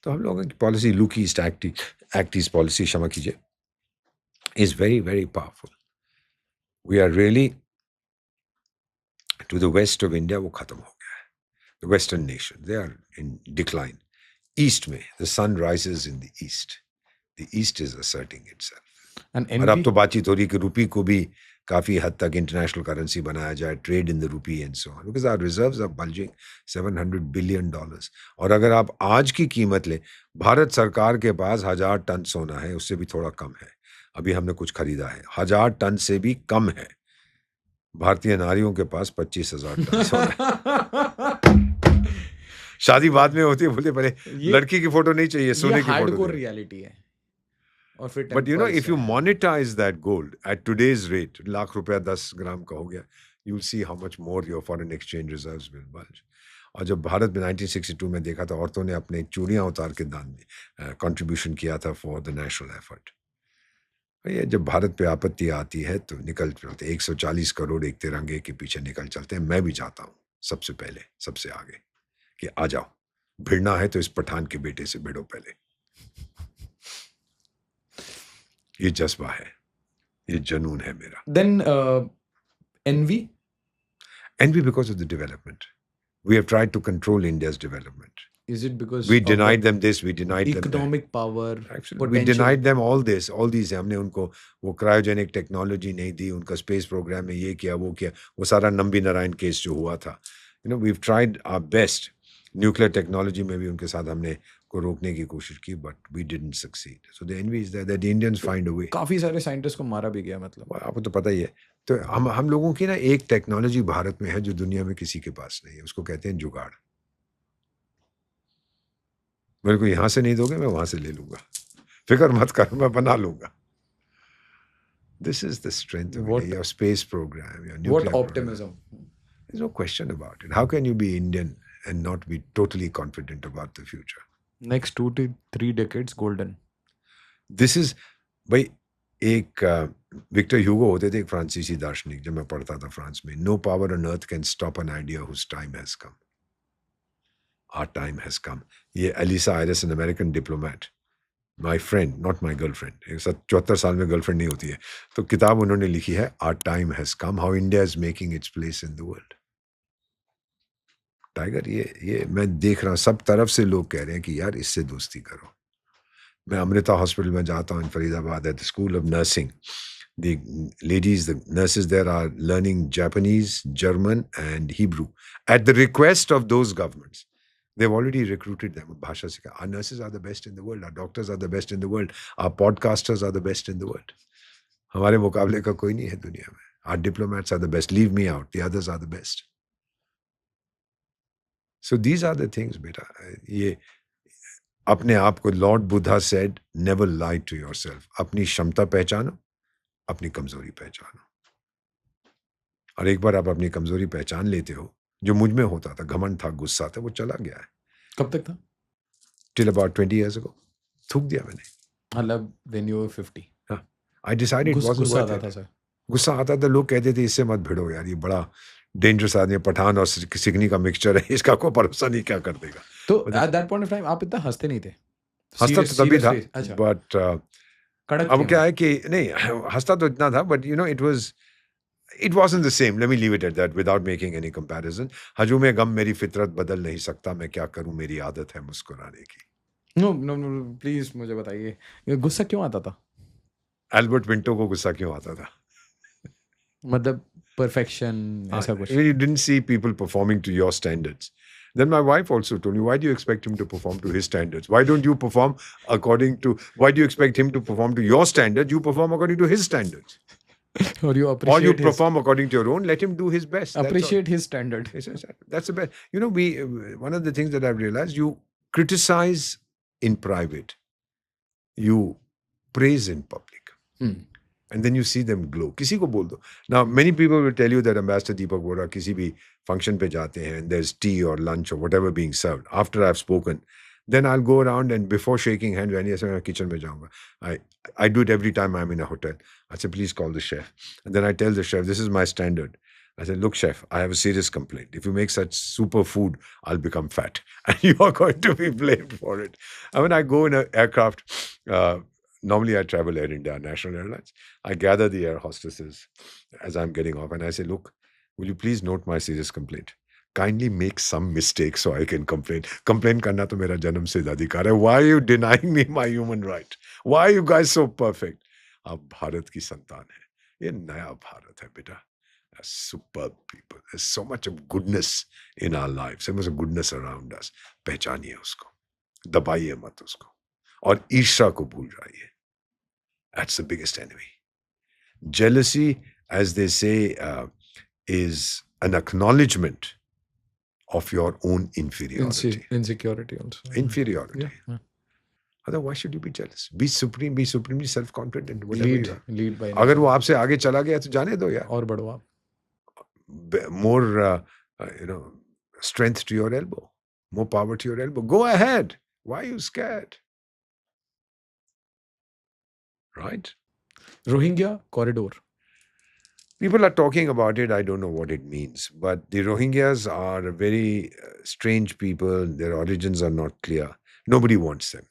तो हम लोगों की policy, look east act east policy, क्षमा कीजिए, is very, very powerful. We are really, to the west of India, वो खत्म हो गया है. The western nations, they are in decline. East में, the sun rises in the east. The east is asserting itself. और अब तो बातचीत हो रही कि रुपी को भी काफी हद तक इंटरनेशनल करेंसी बनाया जाए, trade in the rupee and so on, because our reserves are bulging $700 billion. और अगर आप आज की कीमत ले, भारत सरकार के पास 1000 टन सोना है, उससे भी थोड़ा कम है. अभी हमने कुछ खरीदा है, 1000 टन से भी कम है. भारतीय नारियों के पास 25,000 टन सोना है. शादी बाद में होती है, बोलते पहले लड़की की फोटो नहीं चाहिए, सोने की फोटो. रियलिटी है. But you know, if you monetize that gold at today's rate, lakh रुपया 10 ग्राम का हो गया, you'll see how much more your foreign exchange reserves will bulge. और जब भारत में 1962 में देखा था, औरतों ने अपने चूड़ियां उतार के दान में कंट्रीब्यूशन किया था फॉर द नेशनल एफर्ट. ये जब भारत पे आपत्ति आती है तो निकल चलते, 140 करोड़ एक तिरंगे के पीछे निकल चलते हैं. मैं भी जाता हूँ सबसे पहले, सबसे आगे, कि आ जाओ, भिड़ना है तो इस पठान के बेटे से भिड़ो पहले. ये जज्बा है, ये जनून है मेरा. Then envy? Envy because of the development. We have tried to control India's development. Is it because we denied them this, we denied them economic power? Actually, we denied them all this, all these. हमने उनको वो cryogenic technology नहीं दी, उनका space programme में ये किया, वो किया, वो सारा नंबी नारायण केस जो हुआ था. You know, we've tried our best. Nuclear technology में भी उनके साथ हमने को रोकने की कोशिश की, but we didn't succeed. So the envy is that the Indians find a way. काफी सारे साइंटिस्ट को मारा भी गया, मतलब आपको तो पता ही है. तो हम लोगों की ना एक टेक्नोलॉजी भारत में है जो दुनिया में किसी के पास नहीं है, उसको कहते हैं जुगाड़. मेरे को यहाँ से नहीं दोगे, मैं वहां से ले लूंगा, फिक्र मत कर, मैं बना लूंगा. This is the strength of your space program, your nuclear what optimism program. There's no question about it. How can you be Indian and not be totally confident about the future? Next 2 to 3 decades golden. This is, भाई, एक Victor Hugo होते थे, एक फ्रांसीसी दार्शनिक, जब मैं पढ़ता था फ्रांस में. No power on earth can stop an idea whose time has come. Our time has come. ये Alyssa Ayres, an American diplomat, my friend, not my girlfriend. 74 साल में गर्लफ्रेंड नहीं होती है. तो किताब उन्होंने लिखी है, Our time has come, how India is making its place in the world. Tiger, ये मैं देख रहा हूँ, सब तरफ से लोग कह रहे हैं कि यार इससे दोस्ती करो. मैं अमृता हॉस्पिटल में जाता हूँ in Faridabad, at the school of nursing. The ladies, the nurses there are learning Japanese, German and Hebrew at the request of those governments. They've already recruited them. भाषा सिखा. Our nurses are the best in the world. Our doctors are the best in the world. Our podcasters are the best in the world. हमारे मुकाबले का कोई नहीं है दुनिया में. Our diplomats are the best. Leave me out. The others are the best. So these are the things, बेटा. ये अपने आप को, Lord Buddha said, never lie to yourself. अपनी क्षमता पहचानो, अपनी कमजोरी पहचानो. और एक बार आप अपनी कमजोरी पहचान लेते हो, जो मुझ में होता था, घमंड था, गुस्सा था, वो चला गया है. कब तक था? Till about 20 years ago. थूक दिया मैंने. मतलब when you were 50. हाँ. I decided it wasn't गुस्सा worth आता it. था सर. गुस्सा आता था, लोग कहते थे इससे मत भिड़ो यार, ये बड़ा डेंजरस आदमी, पठान और सिगनी का मिक्सचर है, इसका कोई भरोसा नहीं, क्या कर देगा. तो at that point of time आप इतना हंसते नहीं थे? हंसता तो तभी था, बट अब क्या है कि नहीं, हंसता तो इतना था, but you know it wasn't the same. Let me leave it at that without making any comparison. हजूम गम मेरी फितरत बदल नहीं सकता, मैं क्या करूं, मेरी आदत है मुस्कुराने की. No, प्लीज मुझे बताइए, गुस्सा क्यों आता था? एल्बर्ट पिंटो को गुस्सा क्यों आता था? मतलब perfection, ऐसा कुछ? You didn't see people performing to your standards. Then my wife also told me, why do you expect him to perform to his standards? Why don't you perform according to, why do you expect him to perform to your standards? You perform according to his standards. Or you or you appreciate his perform according to your own. Let him do his best. That's all. appreciate his standard. That's the best. You know, one of the things that I've realized, you criticize in private, you praise in public, and then you see them glow. किसी को बोल दो. Now, many people will tell you that Ambassador Deepak Vohra किसी भी function पे जाते हैं and there's tea or lunch or whatever being served. After I've spoken, then I'll go around and before shaking hands, when ऐसे मैं kitchen में जाऊँगा, I do it every time I'm in a hotel. I say, please call the chef. And then I tell the chef, this is my standard. I said, look, chef, I have a serious complaint. If you make such super food, I'll become fat. And you are going to be blamed for it. And when I go in an aircraft, normally I travel Air India, National Airlines. I gather the air hostesses as I'm getting off and I say, look, will you please note my serious complaint? Kindly make some mistakes so I can complain. Complain करना तो मेरा जन्म से अधिकार है. Why are you denying me my human right? Why are you guys so perfect? आप भारत की संतान है. ये नया भारत है बेटा. Superb people. There's so much of goodness in our lives. So much of goodness around us. पहचानिए उसको. दबाइए मत उसको. और ईर्ष्या को भूल जाइए. That's the biggest enemy. Jealousy, as they say, is an acknowledgement of your own inferiority. Insecurity also. Inferiority. Yeah. Otherwise, why should you be jealous? Be supreme, be supremely self-confident. Whatever you are. Lead by अगर वो आपसे आगे चला गया तो जाने दो यार. और बढ़ो आप. More, strength to your elbow. More power to your elbow. Go ahead. Why are you scared? Right? Rohingya corridor. People are talking about it. I don't know what it means. But the Rohingyas are a very strange people. Their origins are not clear. Nobody wants them.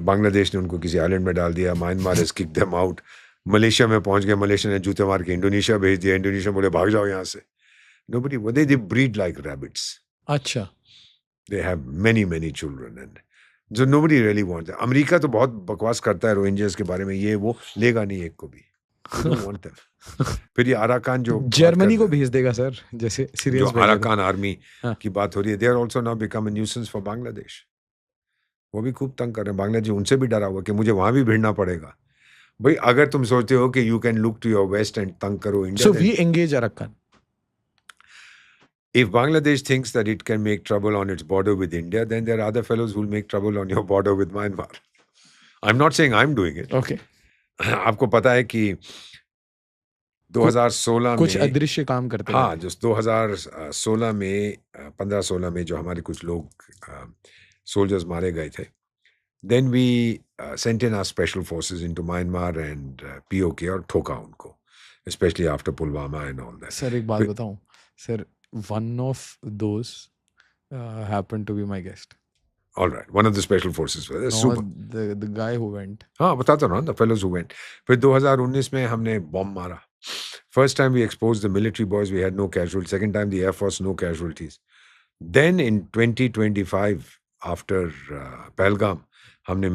Bangladesh ने उनको किसी island में डाल दिया. Myanmar has kicked them out. Malaysia में पहुंच गए. Malaysia ने जूते मार के इंडोनेशिया भेज दिया. इंडोनेशिया बोले भाग जाओ यहाँ से. Nobody. They breed like rabbits. अच्छा. They have many children and so nobody really wants them. America तो बहुत बकवास करता है रोहिंग्यास के बारे में. ये वो लेगा नहीं एक को भी. They don't want them. फिर ये अराकान जो जर्मनी को भेज देगा सर. जैसे सीरियस जो अराकान आर्मी की बात हो रही है. They are also now become a nuisance for Bangladesh. वो भी खूब तंग कर रहे हैं. बांग्लादेश उनसे भी डरा हुआ कि मुझे वहां भी भिड़ना पड़ेगा. भाई अगर तुम सोचते हो कि you can look to your west and तंग करो India. So we engage Arakan. If Bangladesh thinks that it can make trouble on its border with India, then there are other fellows who will make trouble on your border with Myanmar. I'm not saying I'm doing it. Okay. आपको पता है कि 2016 कुछ में अदृश्य काम करते हैं. हाँ, जो 2016 में 15-16 में जो हमारे कुछ लोग सोल्जर्स मारे गए थे. Then we sent in our special forces into Myanmar and POK और ठोका उनको, especially after Pulwama and all that. Sir एक बात बताऊं. Sir one of those happened to be my guest. All right, one of the special forces. No, Super. the guy who went. हाँ बताता हूँ ना, the fellows who went. फिर 2019 में हमने बॉम्ब मारा. First time we exposed the military boys, we had no casualties. Second time the Air Force, no casualties. Then in 2025, after Pahalgam, हमने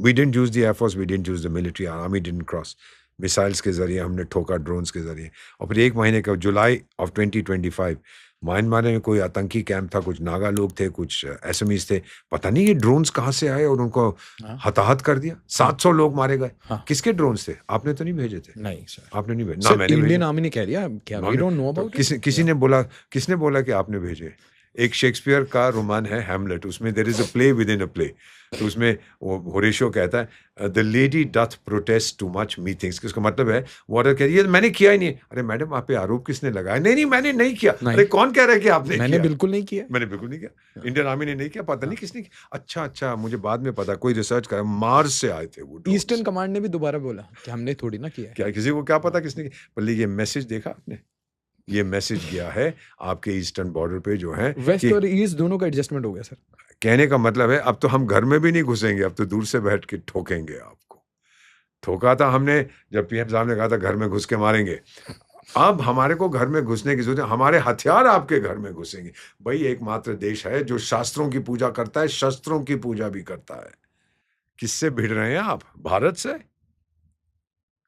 we didn't use the Air Force, we didn't use the military, our army didn't cross. Missiles के जरिए हमने ठोका, drones के जरिए. और फिर एक महीने का जुलाई ऑफ 2025 म्यांमार में कोई आतंकी कैंप था. कुछ नागा लोग थे, कुछ एसएमईज थे. पता नहीं ये ड्रोन्स कहाँ से आए और उनको हताहत कर दिया. 700 लोग मारे गए. किसके ड्रोन्स थे? आपने तो नहीं भेजे थे. नहीं सर. आपने नहीं भेजे. ना मैंने इंडियन आर्मी ने कह दिया. क्या वी डोंट नो अबाउट. किसी ने बोला, किसने बोला कि आपने भेजे? एक शेक्सपियर का रोमान है हैमलेट. उसमें there is a play within a play. तो उसमें होरेशियो कहता है the lady doth protest too much methinks. इसका मतलब है वाटर कह रही है मैंने किया ही नहीं. अरे मैडम आप पे आरोप किसने लगाया? नहीं मैंने नहीं किया. अरे कौन कह रहा है कि आपने मैंने किया? बिल्कुल नहीं किया. मैंने बिल्कुल नहीं किया. इंडियन आर्मी ने नहीं किया. पता नहीं किसने किया. अच्छा मुझे बाद में पता, कोई रिसर्च करा, मार्स से आए थे वो. ईस्टर्न कमांड ने भी दोबारा बोला कि हमने थोड़ी ना किया. क्या किसी को क्या पता किसने किया? पर ये मैसेज देखा आपने? ये मैसेज गया है आपके ईस्टर्न बॉर्डर पे जो है. वेस्ट और ईस्ट दोनों का एडजस्टमेंट हो गया सर. कहने का मतलब है अब तो हम घर में भी नहीं घुसेंगे, अब तो दूर से बैठ के ठोकेंगे आपको. ठोका था हमने जब पीएम साहब ने कहा था घर में घुस के मारेंगे. अब हमारे को घर में घुसने की जरूरत है. हमारे हथियार आपके घर में घुसेंगे. भाई एकमात्र देश है जो शास्त्रों की पूजा करता है, शस्त्रों की पूजा भी करता है. किससे भिड़ रहे हैं आप? भारत से?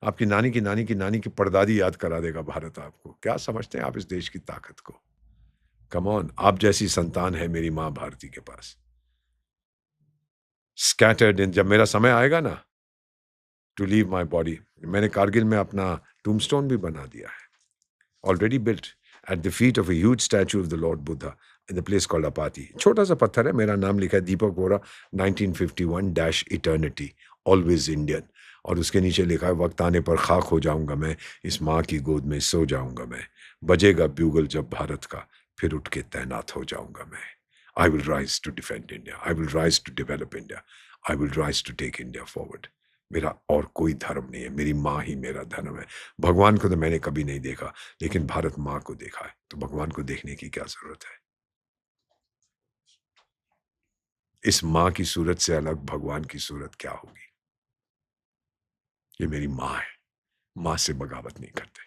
आपकी नानी की नानी की नानी की परदादी याद करा देगा भारत आपको. क्या समझते हैं आप इस देश की ताकत को? कम ऑन, आप जैसी संतान है मेरी माँ भारती के पास. स्कैटर्ड इन. जब मेरा समय आएगा ना टू लीव माई बॉडी, मैंने कारगिल में अपना टूमस्टोन भी बना दिया है, already built at the feet of a huge statue of the lord Buddha in the place called Apati. छोटा सा पत्थर है, मेरा नाम लिखा है दीपक वोरा 1951-Eternity, ऑलवेज इंडियन. और उसके नीचे लिखा है वक्त आने पर खाक हो जाऊंगा मैं, इस माँ की गोद में सो जाऊंगा मैं, बजेगा ब्यूगल जब भारत का, फिर उठ के तैनात हो जाऊंगा मैं. I will rise to defend India. I will rise to develop India. I will rise to take India forward. मेरा और कोई धर्म नहीं है, मेरी माँ ही मेरा धर्म है. भगवान को तो मैंने कभी नहीं देखा, लेकिन भारत माँ को देखा है, तो भगवान को देखने की क्या जरूरत है. इस माँ की सूरत से अलग भगवान की सूरत क्या होगी. ये मेरी माँ है, माँ से बगावत नहीं करते.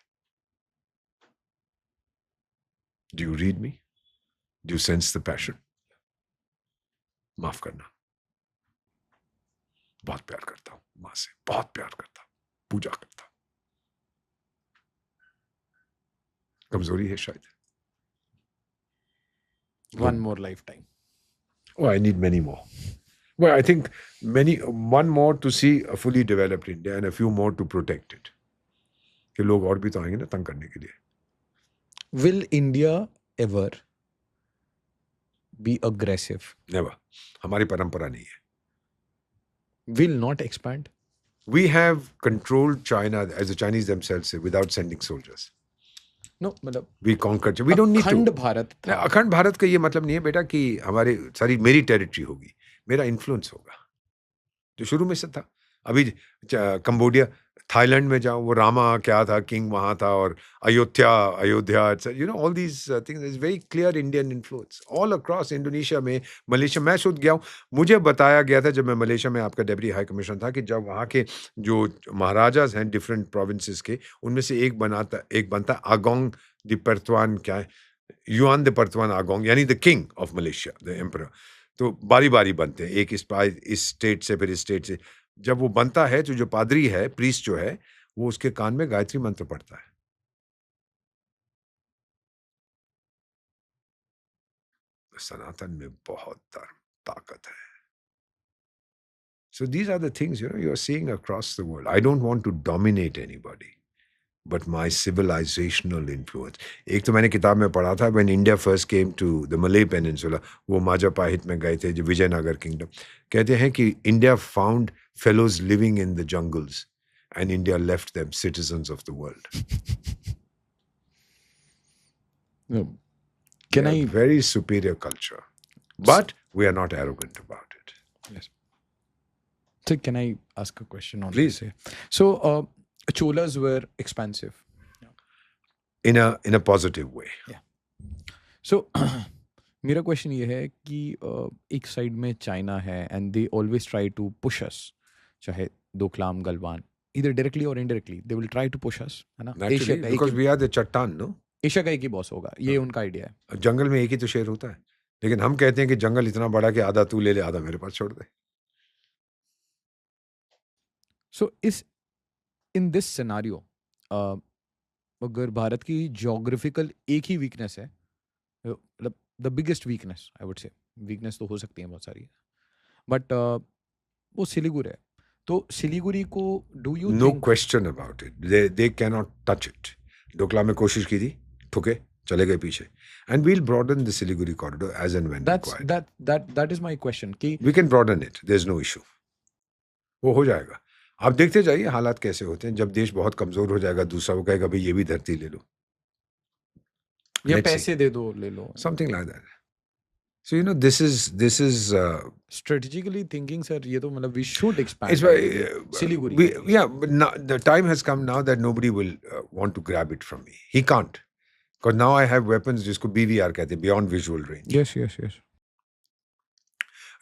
Do you read me? Do you sense the passion? माफ करना, बहुत प्यार करता हूं माँ से, बहुत प्यार करता हूं, पूजा करता हूं. कमजोरी है शायद. One more lifetime. Oh, I need many more. Well, I think one more to see a fully developed India and a few more to protect it. कि लोग और भी तो आएंगे ना तंग करने के लिए. Will India ever be aggressive? Never. हमारी परंपरा नहीं है. Will not expand? We have controlled China, as the Chinese themselves say, without sending soldiers. No, मतलब We conquered. We don't need अखंड to. भारत था. अखंड भारत का ये मतलब नहीं है बेटा कि हमारे सारी मेरी टेरिटरी होगी, मेरा इन्फ्लुएंस होगा, जो शुरू में से था. अभी कंबोडिया, थाईलैंड में जाओ, वो रामा क्या था, किंग वहां था, और Ayodhya, all these things is very clear Indian influence all across. Indonesia में, मलेशिया, मैं खुद गया हूँ, मुझे बताया गया था जब मैं मलेशिया में आपका डेप्यूटी हाई कमिश्नर था कि जब वहाँ के जो महाराजाज हैं डिफरेंट प्रोविंसेस के, उनमें से एक बनता आगोंग द परतवान, क्या है, युआन द परतवान आगोंग, यानी the king of Malaysia, the emperor. तो बारी बारी बनते हैं, एक इस स्टेट से, फिर इस स्टेट से. जब वो बनता है तो जो पादरी है, प्रीस्ट जो है, वो उसके कान में गायत्री मंत्र पढ़ता है. सनातन में बहुत धर्म ताकत है. So these are the things, you are seeing across the world. I don't want to dominate anybody, but my civilizational influence. एक तो मैंने किताब में पढ़ा था, when India first came to the Malay Peninsula, वो माजापाहित में गए थे, जो विजयनगर किंगडम, कहते हैं कि India found fellows living in the jungles and India left them citizens of the world. No. Can Can I? Very superior culture, but we are not arrogant about it. Yes. So can I ask a question on Please. this? So Cholas were expansive. In a positive way. So मेरा question ये है कि एक side में China है and they always try to push us, चाहे Doklam, Galwan, either directly or indirectly they will try to push us, है ना. Naturally, because we are the चट्टान, no? एशिया का एक ही बॉस होगा, ये उनका आइडिया है. जंगल में एक ही तो शेर होता है, लेकिन हम कहते हैं कि जंगल इतना बड़ा कि आधा तू ले ले, आधा मेरे पास छोड़ दे. सो इन दिस सिनारियो, अगर भारत की ज्योग्राफिकल एक ही वीकनेस है, मतलब the biggest weakness, I would say, weakness तो हो सकती है बहुत सारी, बट वो सिलीगुड़ी है. तो सिलीगुड़ी को do you know question about it, they can not touch it. Doklam में कोशिश की थी, ठुके, चले गए पीछे. And will broaden the Siliguri corridor as and when required. That is my question कि we can broaden it, there is no issue. वो हो जाएगा. आप देखते जाइए हालात कैसे होते हैं. जब देश बहुत कमजोर हो जाएगा, दूसरा वो कहेगा भाई ये भी धरती ले लो, या पैसे दे दो, ले लो, something like that. So this is strategically thinking, sir. ये तो मतलब we should expand. It's why Siliguri. but now, the time has come now that nobody will want to grab it from me. He can't, because now I have weapons जिसको BVR कहते हैं, beyond visual range. Yes.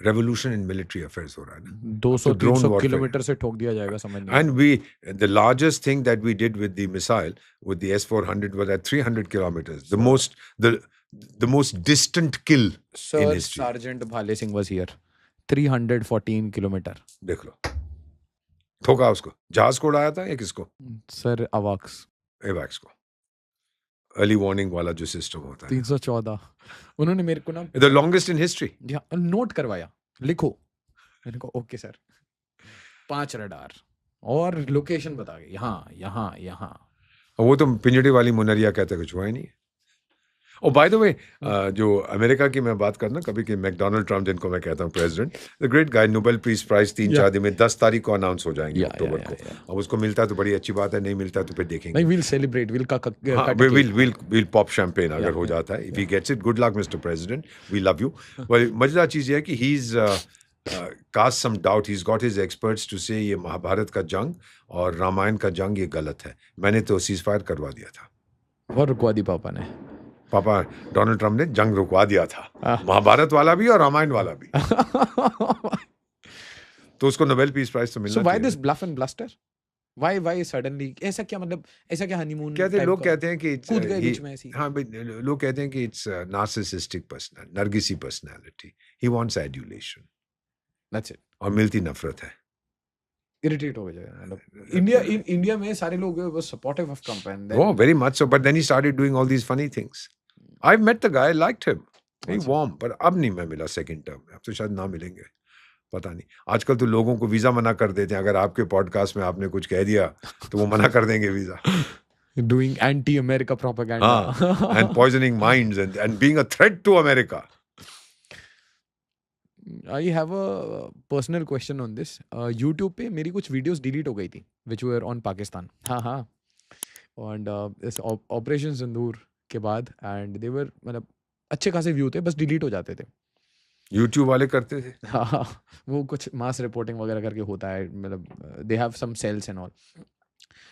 Revolution in military affairs हो रहा है ना. 200-300 kilometre से ठोक दिया जाएगा, समझ नहीं. And the largest thing that we did with the missile, with the S-400, was at 300 kilometers. The most distant kill in history. Sergeant Bhale Singh was here. 314 kilometre. देख लो, ठोका उसको. जहाज को उड़ाया था या किसको? सर AWACS को. अर्ली वार्निंग वाला जो सिस्टम होता है. 314. उन्होंने मेरे को ना the longest in history note करवाया, लिखो. मैंने कहा ओके सर. 5 रडार और लोकेशन बता गए, यहाँ. और वो तो पिंजड़े वाली मुनरिया कहते कुछ हुआ ही नहीं। ओ बाय द वे, जो अमेरिका की मैं बात करना कभी कि मैकडोनाल्ड ट्रम्प जिनको मैं कहता हूँ president, the great guy, Nobel peace prize 3-4 दिन में 10 तारीख को अनाउंस हो जाएंगे अक्टूबर को। अब उसको मिलता है तो बड़ी अच्छी बात है, नहीं मिलता तो फिर नहीं, देखेंगे। we'll celebrate, we'll हाँ, cut a cake. we'll pop champagne अगर हो yeah, जाता है। If he gets it, good luck, Mr. President. We love you. Well, मजेदार चीज ये है कि he's cast some doubt. He's got his experts to say ये महाभारत का जंग और रामायण का जंग ये गलत है। मैंने तो सीज फायर करवा दिया था। और रुकवा दी पापा ने। पापा डोनाल्ड ट्रम्प ने जंग रुकवा दिया था, हाँ। महाभारत वाला भी और रामायण वाला भी। तो उसको नोबेल पीस प्राइज तो मिलना So why चाहिए। this bluff and bluster? Why suddenly? ऐसा क्या मतलब? ऐसा क्या हनीमून? कहते हैं, लोग कहते हैं कि कूद गए बीच में ऐसी। हाँ भाई, लोग कहते हैं कि इट्स नार्सिसिस्टिक पर्सनल, नरगिसी personality. He wants adulation. That's it. और मिलती नफरत है। इरिटेट हो गया मतलब इंडिया में सारे लोग were supportive of Trump and then Oh, very much so. But then he started doing all these funny things. I've met the guy, I liked him. Very warm. पर अब नहीं मैं मिला सेकंड टर्म में। अब तो शायद ना मिलेंगे, पता नहीं। आजकल तो लोगों को वीजा मना कर देते हैं। अगर आपके पॉडकास्ट में आपने कुछ कह दिया तो वो मना कर देंगे वीजा। doing anti-America propaganda. हाँ, and poisoning minds and being a threat to America. I have a personal question on this. YouTube पे मेरी कुछ वीडियोस डिलीट हो गई थी which were on पाकिस्तान। हाँ and इस ऑपरेशन सिंदूर के बाद and they were मतलब अच्छे खासे व्यू थे, बस डिलीट हो जाते थे। YouTube वाले करते थे। हाँ, वो कुछ मास रिपोर्टिंग वगैरह करके होता है, मतलब they have some sales and all.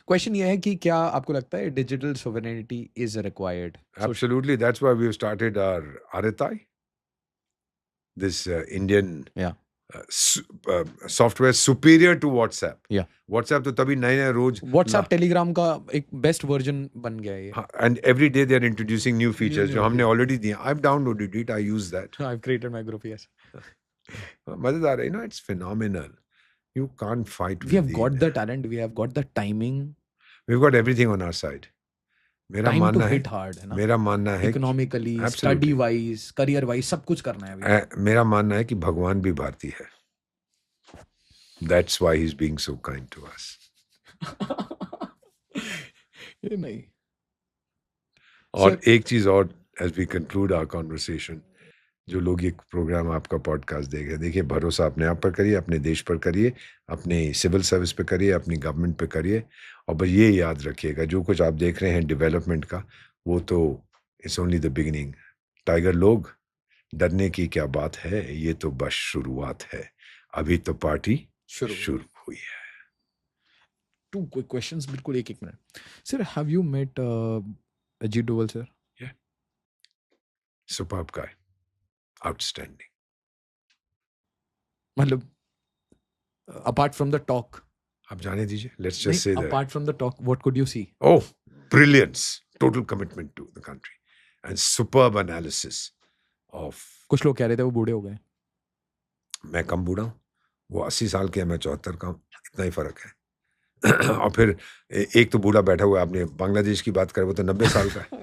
Question ये है कि क्या आपको लगता है digital sovereignty is required? Absolutely. That's why we've started our Aritai, this Indian Yeah. software superior to WhatsApp. Yeah. WhatsApp तो तभी नए रोज व्हाट्सएप टेलीग्राम का एक बेस्ट वर्जन बन गया है ये। and every day they are introducing new features जो हमने already दिए। I've downloaded it, I use that. I've created my group, yes. मजेदार है, you know, it's phenomenal. You can't fight with We have got the talent, we have got the timing. We've got everything on our side. मेरा Time to मानना है, hit hard है ना, मेरा मानना है economically, Absolutely. Study wise, career wise सब कुछ करना है अभी। मेरा मानना है कि भगवान भी भारतीय है। That's why he's being so kind to us. ये नहीं। और एक चीज और, as we conclude our conversation, जो लोग ये प्रोग्राम आपका पॉडकास्ट देख रहे हैं, देखिए, भरोसा अपने आप पर करिए, अपने देश पर करिए, अपने सिविल सर्विस पे करिए, अपनी गवर्नमेंट पे करिए। और बस ये याद रखिएगा, जो कुछ आप देख रहे हैं डेवलपमेंट का, वो तो it's only the beginning. Tiger लोग, डरने की क्या बात है, ये तो बस शुरुआत है। अभी तो पार्टी शुरू हुई है। Two quick questions, बिल्कुल एक minute. Sir, have you met Ajit Doval sir? Yeah. Superb guy. Outstanding. मतलब apart from the talk, आप जाने दीजिए, let's just say that. apart from the talk, what could you see? Oh, brilliance, total commitment to the country, and superb analysis of. कुछ लोग कह रहे थे वो बूढ़े हो गए। मैं कम बूढ़ा हूँ, वो 80 साल के है, मैं 74 का हूँ, इतना ही फर्क है। और फिर एक तो बूढ़ा बैठा हुआ है, आपने बांग्लादेश की बात करें, वो तो 90 साल का है।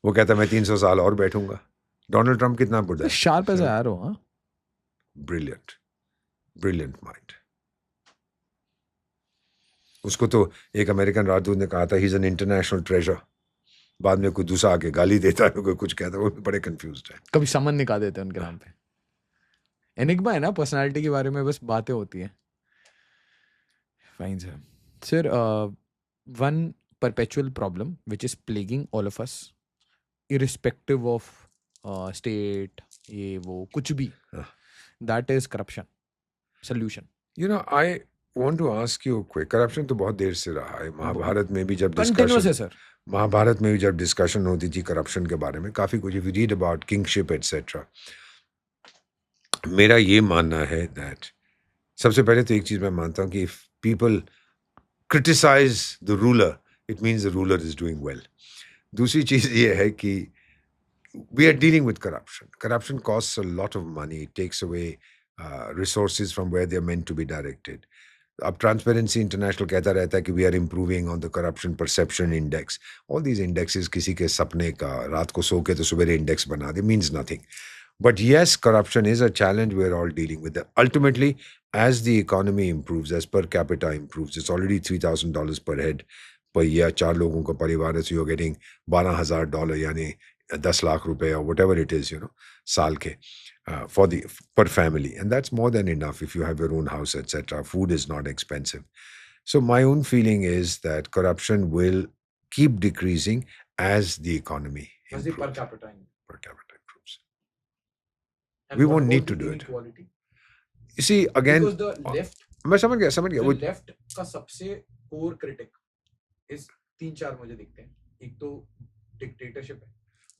वो कहता है मैं 300 साल और बैठूंगा। डोनाल्ड ट्रम्प कितना बूढ़ा है? Sharp as arrow. हाँ, ब्रिलियंट, ब्रिलियंट माइंड। उसको तो एक अमेरिकन राजदूत ने कहा था, he is an international treasure. बाद में कोई दूसरा आके गाली देता है, कोई कुछ कहता है, वो बड़े कंफ्यूज्ड है। कभी समन निकाल देते हैं उनके नाम पे। एनिग्मा है ना, पर्सनालिटी के बारे में बस बातें होती हैं। Fine sir. Sir, one perpetual problem which is plaguing all of us irrespective of state, ये वो कुछ भी, that is corruption. Solution. You know, I want to ask you quick. Corruption तो बहुत देर से रहा है। महाभारत में भी जब Continuous है सर। महाभारत में भी जब डिस्कशन होती थी करप्शन के बारे में, काफी कुछ, if you read about kingship etc. मेरा ये मानना है that सबसे पहले तो एक चीज मैं मानता हूँ कि if people criticize the ruler, it means the ruler is doing well. दूसरी चीज ये है कि we are dealing with corruption. Corruption costs a lot of money. It takes away resources from where they are meant to be directed. अब Transparency International कहता रहता है कि we are improving on the corruption perception index. All these indexes किसी के सपने का, रात को सो के तो सुबह इंडेक्स बना दे, means nothing. But yes, corruption is a challenge we're all dealing with. Ultimately, as the economy improves, as per capita improves, it's already $3,000 per head पहिया 4 लोगों का परिवार है, so you're getting $12,000 यानी 10 लाख रुपए or whatever it is, साल के for the per family, and that's more than enough if you have your own house, etc. Food is not expensive. So my own feeling is that corruption will keep decreasing as the economy As the per improves. capita income. Per capita improves. And We what won't about need to the do it. inequality? You see, again, Because the left, मैं समझ गया the वो left का सबसे core critic is 3-4 मुझे दिखते हैं. एक तो dictatorship है.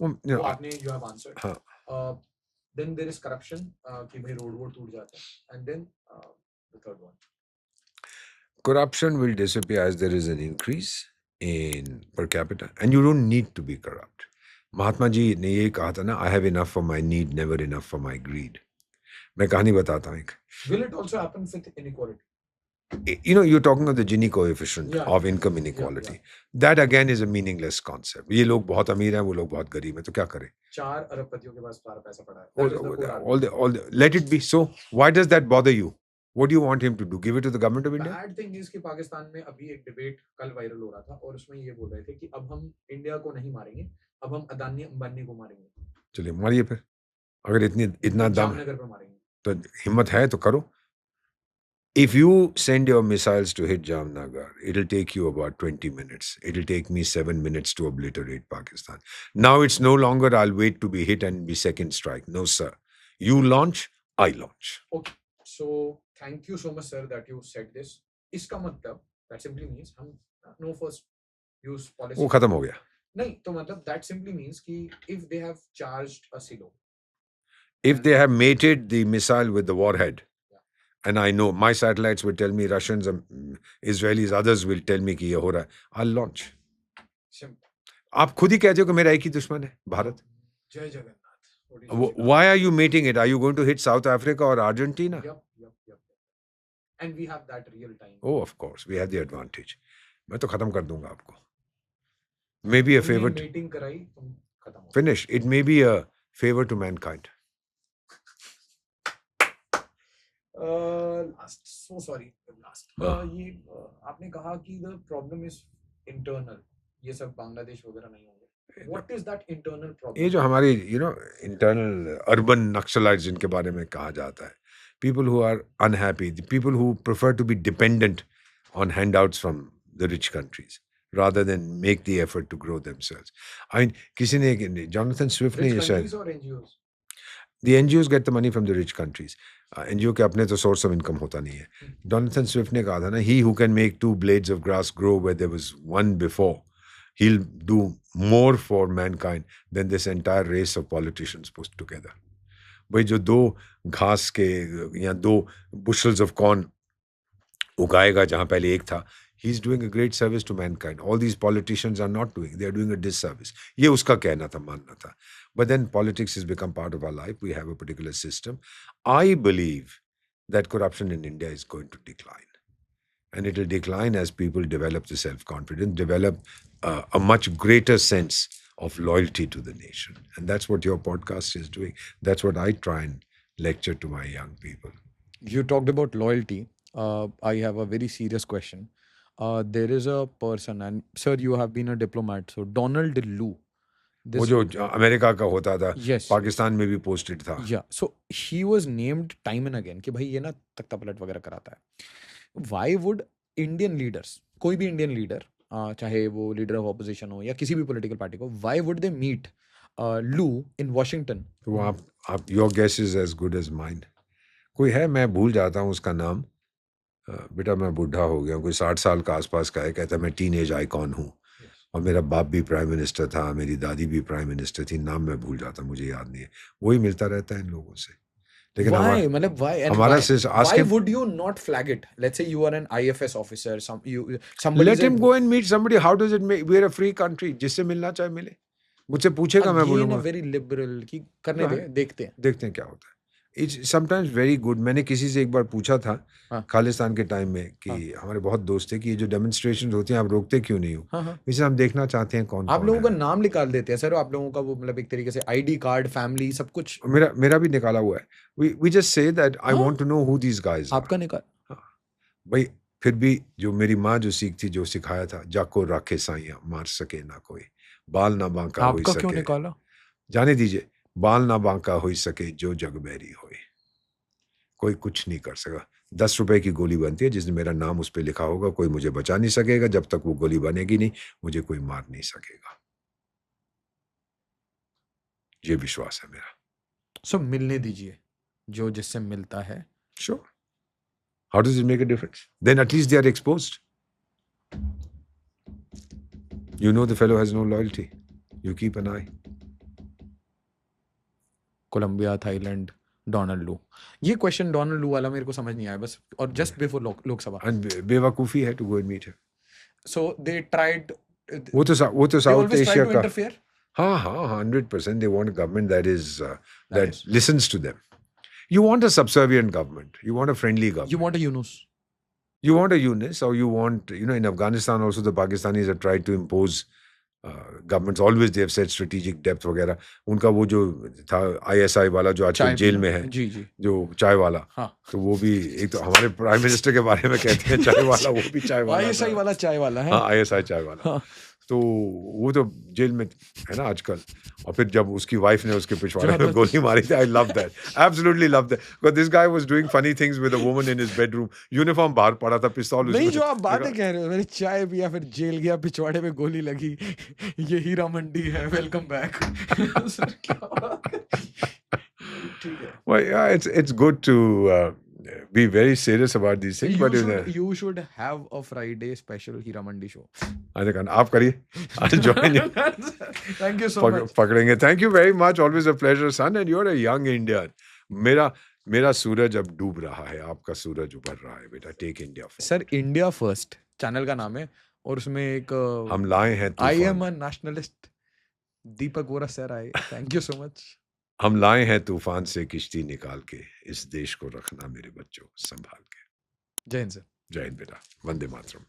वो आपने you have answered. हाँ. Then there is corruption कि भाई रोड वोड टूट जाता है. And then the third one. Corruption will disappear as there is an increase in per capita, and you don't need to be corrupt. Mahatma ji ने ये कहा था ना, I have enough for my need, never enough for my greed. मैं कहानी बताता हूँ एक. Will it also happen with inequality? You're talking of the Gini coefficient of income inequality. That again is a meaningless concept. ये लोग बहुत अमीर हैं, वो लोग बहुत गरीब हैं, तो क्या करें? 4 अरबपतियों के पास सारा पैसा पड़ा है. All the, let it be. So why does that bother you? What do you want him to do? Give it to the government of India? Bad thing is कि पाकिस्तान में अभी एक डिबेट कल वायरल हो रहा था और उसमें ये बोल रहे थे कि अब हम इंडिया को नहीं मारेंगे, अब हम अदानी अंबानी को मारेंगे. चलिए मारिए फिर. अगर इतना दम जामनगर पे मारेंगे. तो हिम्मत है तो करो. If you send your missiles to hit Jamnagar, it'll take you about 20 minutes. It'll take me 7 minutes to obliterate Pakistan. Now it's no longer I'll wait to be hit and be second strike. No, sir. You launch, I launch. Okay. So thank you so much, sir, that you said this. इसका मतलब that simply means हम no first use policy. वो खत्म हो गया. नहीं तो मतलब that simply means कि if they have charged a silo, if they have mated the missile with the warhead, and I know my satellites will tell me, Russians, Israelis, others will tell me कि ये हो रहा है, I'll launch. Simple. आप खुद ही कहते हो कि मेरा एक ही दुश्मन है भारत. जय Jagannath. Why are you mating it? Are you going to hit South Africa or Argentina? Yep. And we have that real time. Oh, of course, we have the advantage. मैं तो खत्म कर दूंगा आपको. Maybe a favor. Meeting कराई तुम खत्म हो. Finish. It may be a favor to mankind. Last. So sorry. Last. ये आपने कहा कि the problem is internal. ये सब बांग्लादेश वगैरह नहीं होंगे. What is that internal problem? ये जो हमारी internal urban Naxalites जिनके बारे में कहा जाता है. People who are unhappy, the people who prefer to be dependent on handouts from the rich countries rather than make the effort to grow themselves. I mean, किसी ने Jonathan Swift ने ये said. Rich countries or NGOs? The NGOs get the money from the rich countries. NGO के अपने तो source of income होता नहीं है. Jonathan Swift ने कहा था ना, he who can make 2 blades of grass grow where there was one before, he'll do more for mankind than this entire race of politicians put together. भाई जो 2 घास के या 2 bushels of corn उगाएगा जहाँ पहले एक था, he's doing a great service to mankind. All these politicians are not doing. They are doing a disservice. ये उसका कहना था, मानना था. But then politics has become part of our life. We have a particular system. I believe that corruption in India is going to decline. And it will decline as people develop the self-confidence, develop a much greater sense of loyalty to the nation. And that's what your podcast is doing. That's what I try and lecture to my young people. You talked about loyalty. I have a very serious question. There is a person, and sir, you have been a diplomat. So Donald Lu. वो जो America का होता था, yes, Pakistan में भी posted था. Yeah. So he was named time and again कि भाई ये ना तख्ता पलट वगैरह कराता है. Why would Indian leaders, कोई भी Indian leader, चाहे वो leader of opposition हो या किसी भी political party को, why would they meet Lu in Washington? वो आप your guess is as good as mine. कोई है, मैं भूल जाता हूँ उसका नाम. बेटा मैं बूढ़ा हो गया, कोई 60 साल का आसपास का है, कहता मैं टीनेज आइकॉन हूँ. और मेरा बाप भी प्राइम मिनिस्टर था, मेरी दादी भी प्राइम मिनिस्टर थी. नाम मैं भूल जाता, मुझे याद नहीं है. वही मिलता रहता है इन लोगों से. लेकिन why would you not flag it? Let's say you are an IFS officer, somebody let him go and meet somebody. How does it make? We're a free country. जिससे मिलना चाहे मिले. मुझसे पूछेगा, मैं बोलूँगा. Very liberal कि करने दे, देखते हैं क्या होता है. It's sometimes very good. मैंने किसी से एक बार पूछा था खालिस्तान के टाइम में कि हमारे बहुत दोस्त थे कि ये जो डेमोन्स्ट्रेशन होती हैं आप रोकते क्यों नहीं हो. इसे हम देखना चाहते हैं कौन आप लोगों का नाम निकाल देते हैं सर. आप लोगों का वो मतलब एक तरीके से आईडी कार्ड, फैमिली, सब कुछ. मेरा भी निकाला हुआ है. We just say that I want to know who these guys are. आपका निकाल भाई फिर भी जो मेरी माँ जो सीख थी, जो सिखाया था, जाको राखे साइया मार सके ना कोई, बाल ना बांका होई आपका क्यों सके। निकाला? जाने दीजिए, बाल ना बांका होई सके जो जग बैरी होए, कोई कुछ नहीं कर सका। 10 रुपए की गोली बनती है, जिसने मेरा नाम उस पे लिखा होगा, कोई मुझे बचा नहीं सकेगा। जब तक वो गोली बनेगी नहीं, मुझे कोई मार नहीं सकेगा। ये विश्वास है मेरा। सो मिलने दीजिए, जो जिससे मिलता है। Sure. How does it make a difference? Then at least they are exposed. You know the fellow has no loyalty. You keep an eye. Colombia, Thailand, Donald Lu. ये क्वेश्चन डोनाल्ड लू वाला मेरे को समझ नहीं आया बस, और जस्ट बिफोर लोकसभा। And बेवकूफ़ी है to go and meet him. So they tried, वो तो they south always try Asia to का। interfere. हाँ, 100%. They want a government that That is. listens to them. You want a subservient government. You want a friendly government. You want a Yunus. You want a UNIS, or you want, in Afghanistan also the Pakistanis have tried to impose governments. Always they have said strategic depth वगैरह। उनका वो जो था ISI वाला जो आजकल चाय jail पीना। में है, जी जी। जो चाय वाला, हाँ। तो वो भी एक तो हमारे प्राइम मिनिस्टर के बारे में कहते हैं चाय वाला, वो भी चाय वाला ISI था। वाला चाय वाला है। हाँ, ISI चाय वाला। हाँ। तो वो तो जेल में है ना आजकल। और फिर जब उसकी वाइफ ने उसके पिछवाड़े में गोली मारी थी, I love that, absolutely love that, because this guy was doing funny things with a woman in his bedroom. Uniform बाहर पड़ा था, पिस्तौल नहीं, उसमें। जो आप बातें कह रहे हो, मैंने चाय पिया, फिर जेल गया, पिछवाड़े में गोली लगी, ये हीरा मंडी है, वेलकम बैक। ठीक है। Well, yeah, it's good to be very serious about these things, but You should have a Friday special Heera Mandi show. I think आप करिए, I'll join you. Thank you so much. पकड़ेंगे। Thank you very much. Always a pleasure, son. And you're a young Indian. मेरा सूरज अब डूब रहा है, आपका सूरज उभर रहा है बेटा। Take India forward. Sir, India first channel का नाम है, और उसमें एक हम लाए हैं आई तूफान। Am a nationalist, Deepak Vora sir आए। Thank you so much. हम लाए हैं तूफान से किश्ती निकाल के, इस देश को रखना मेरे बच्चों संभाल के। जय हिंद सर। जय हिंद बेटा। वंदे मातरम।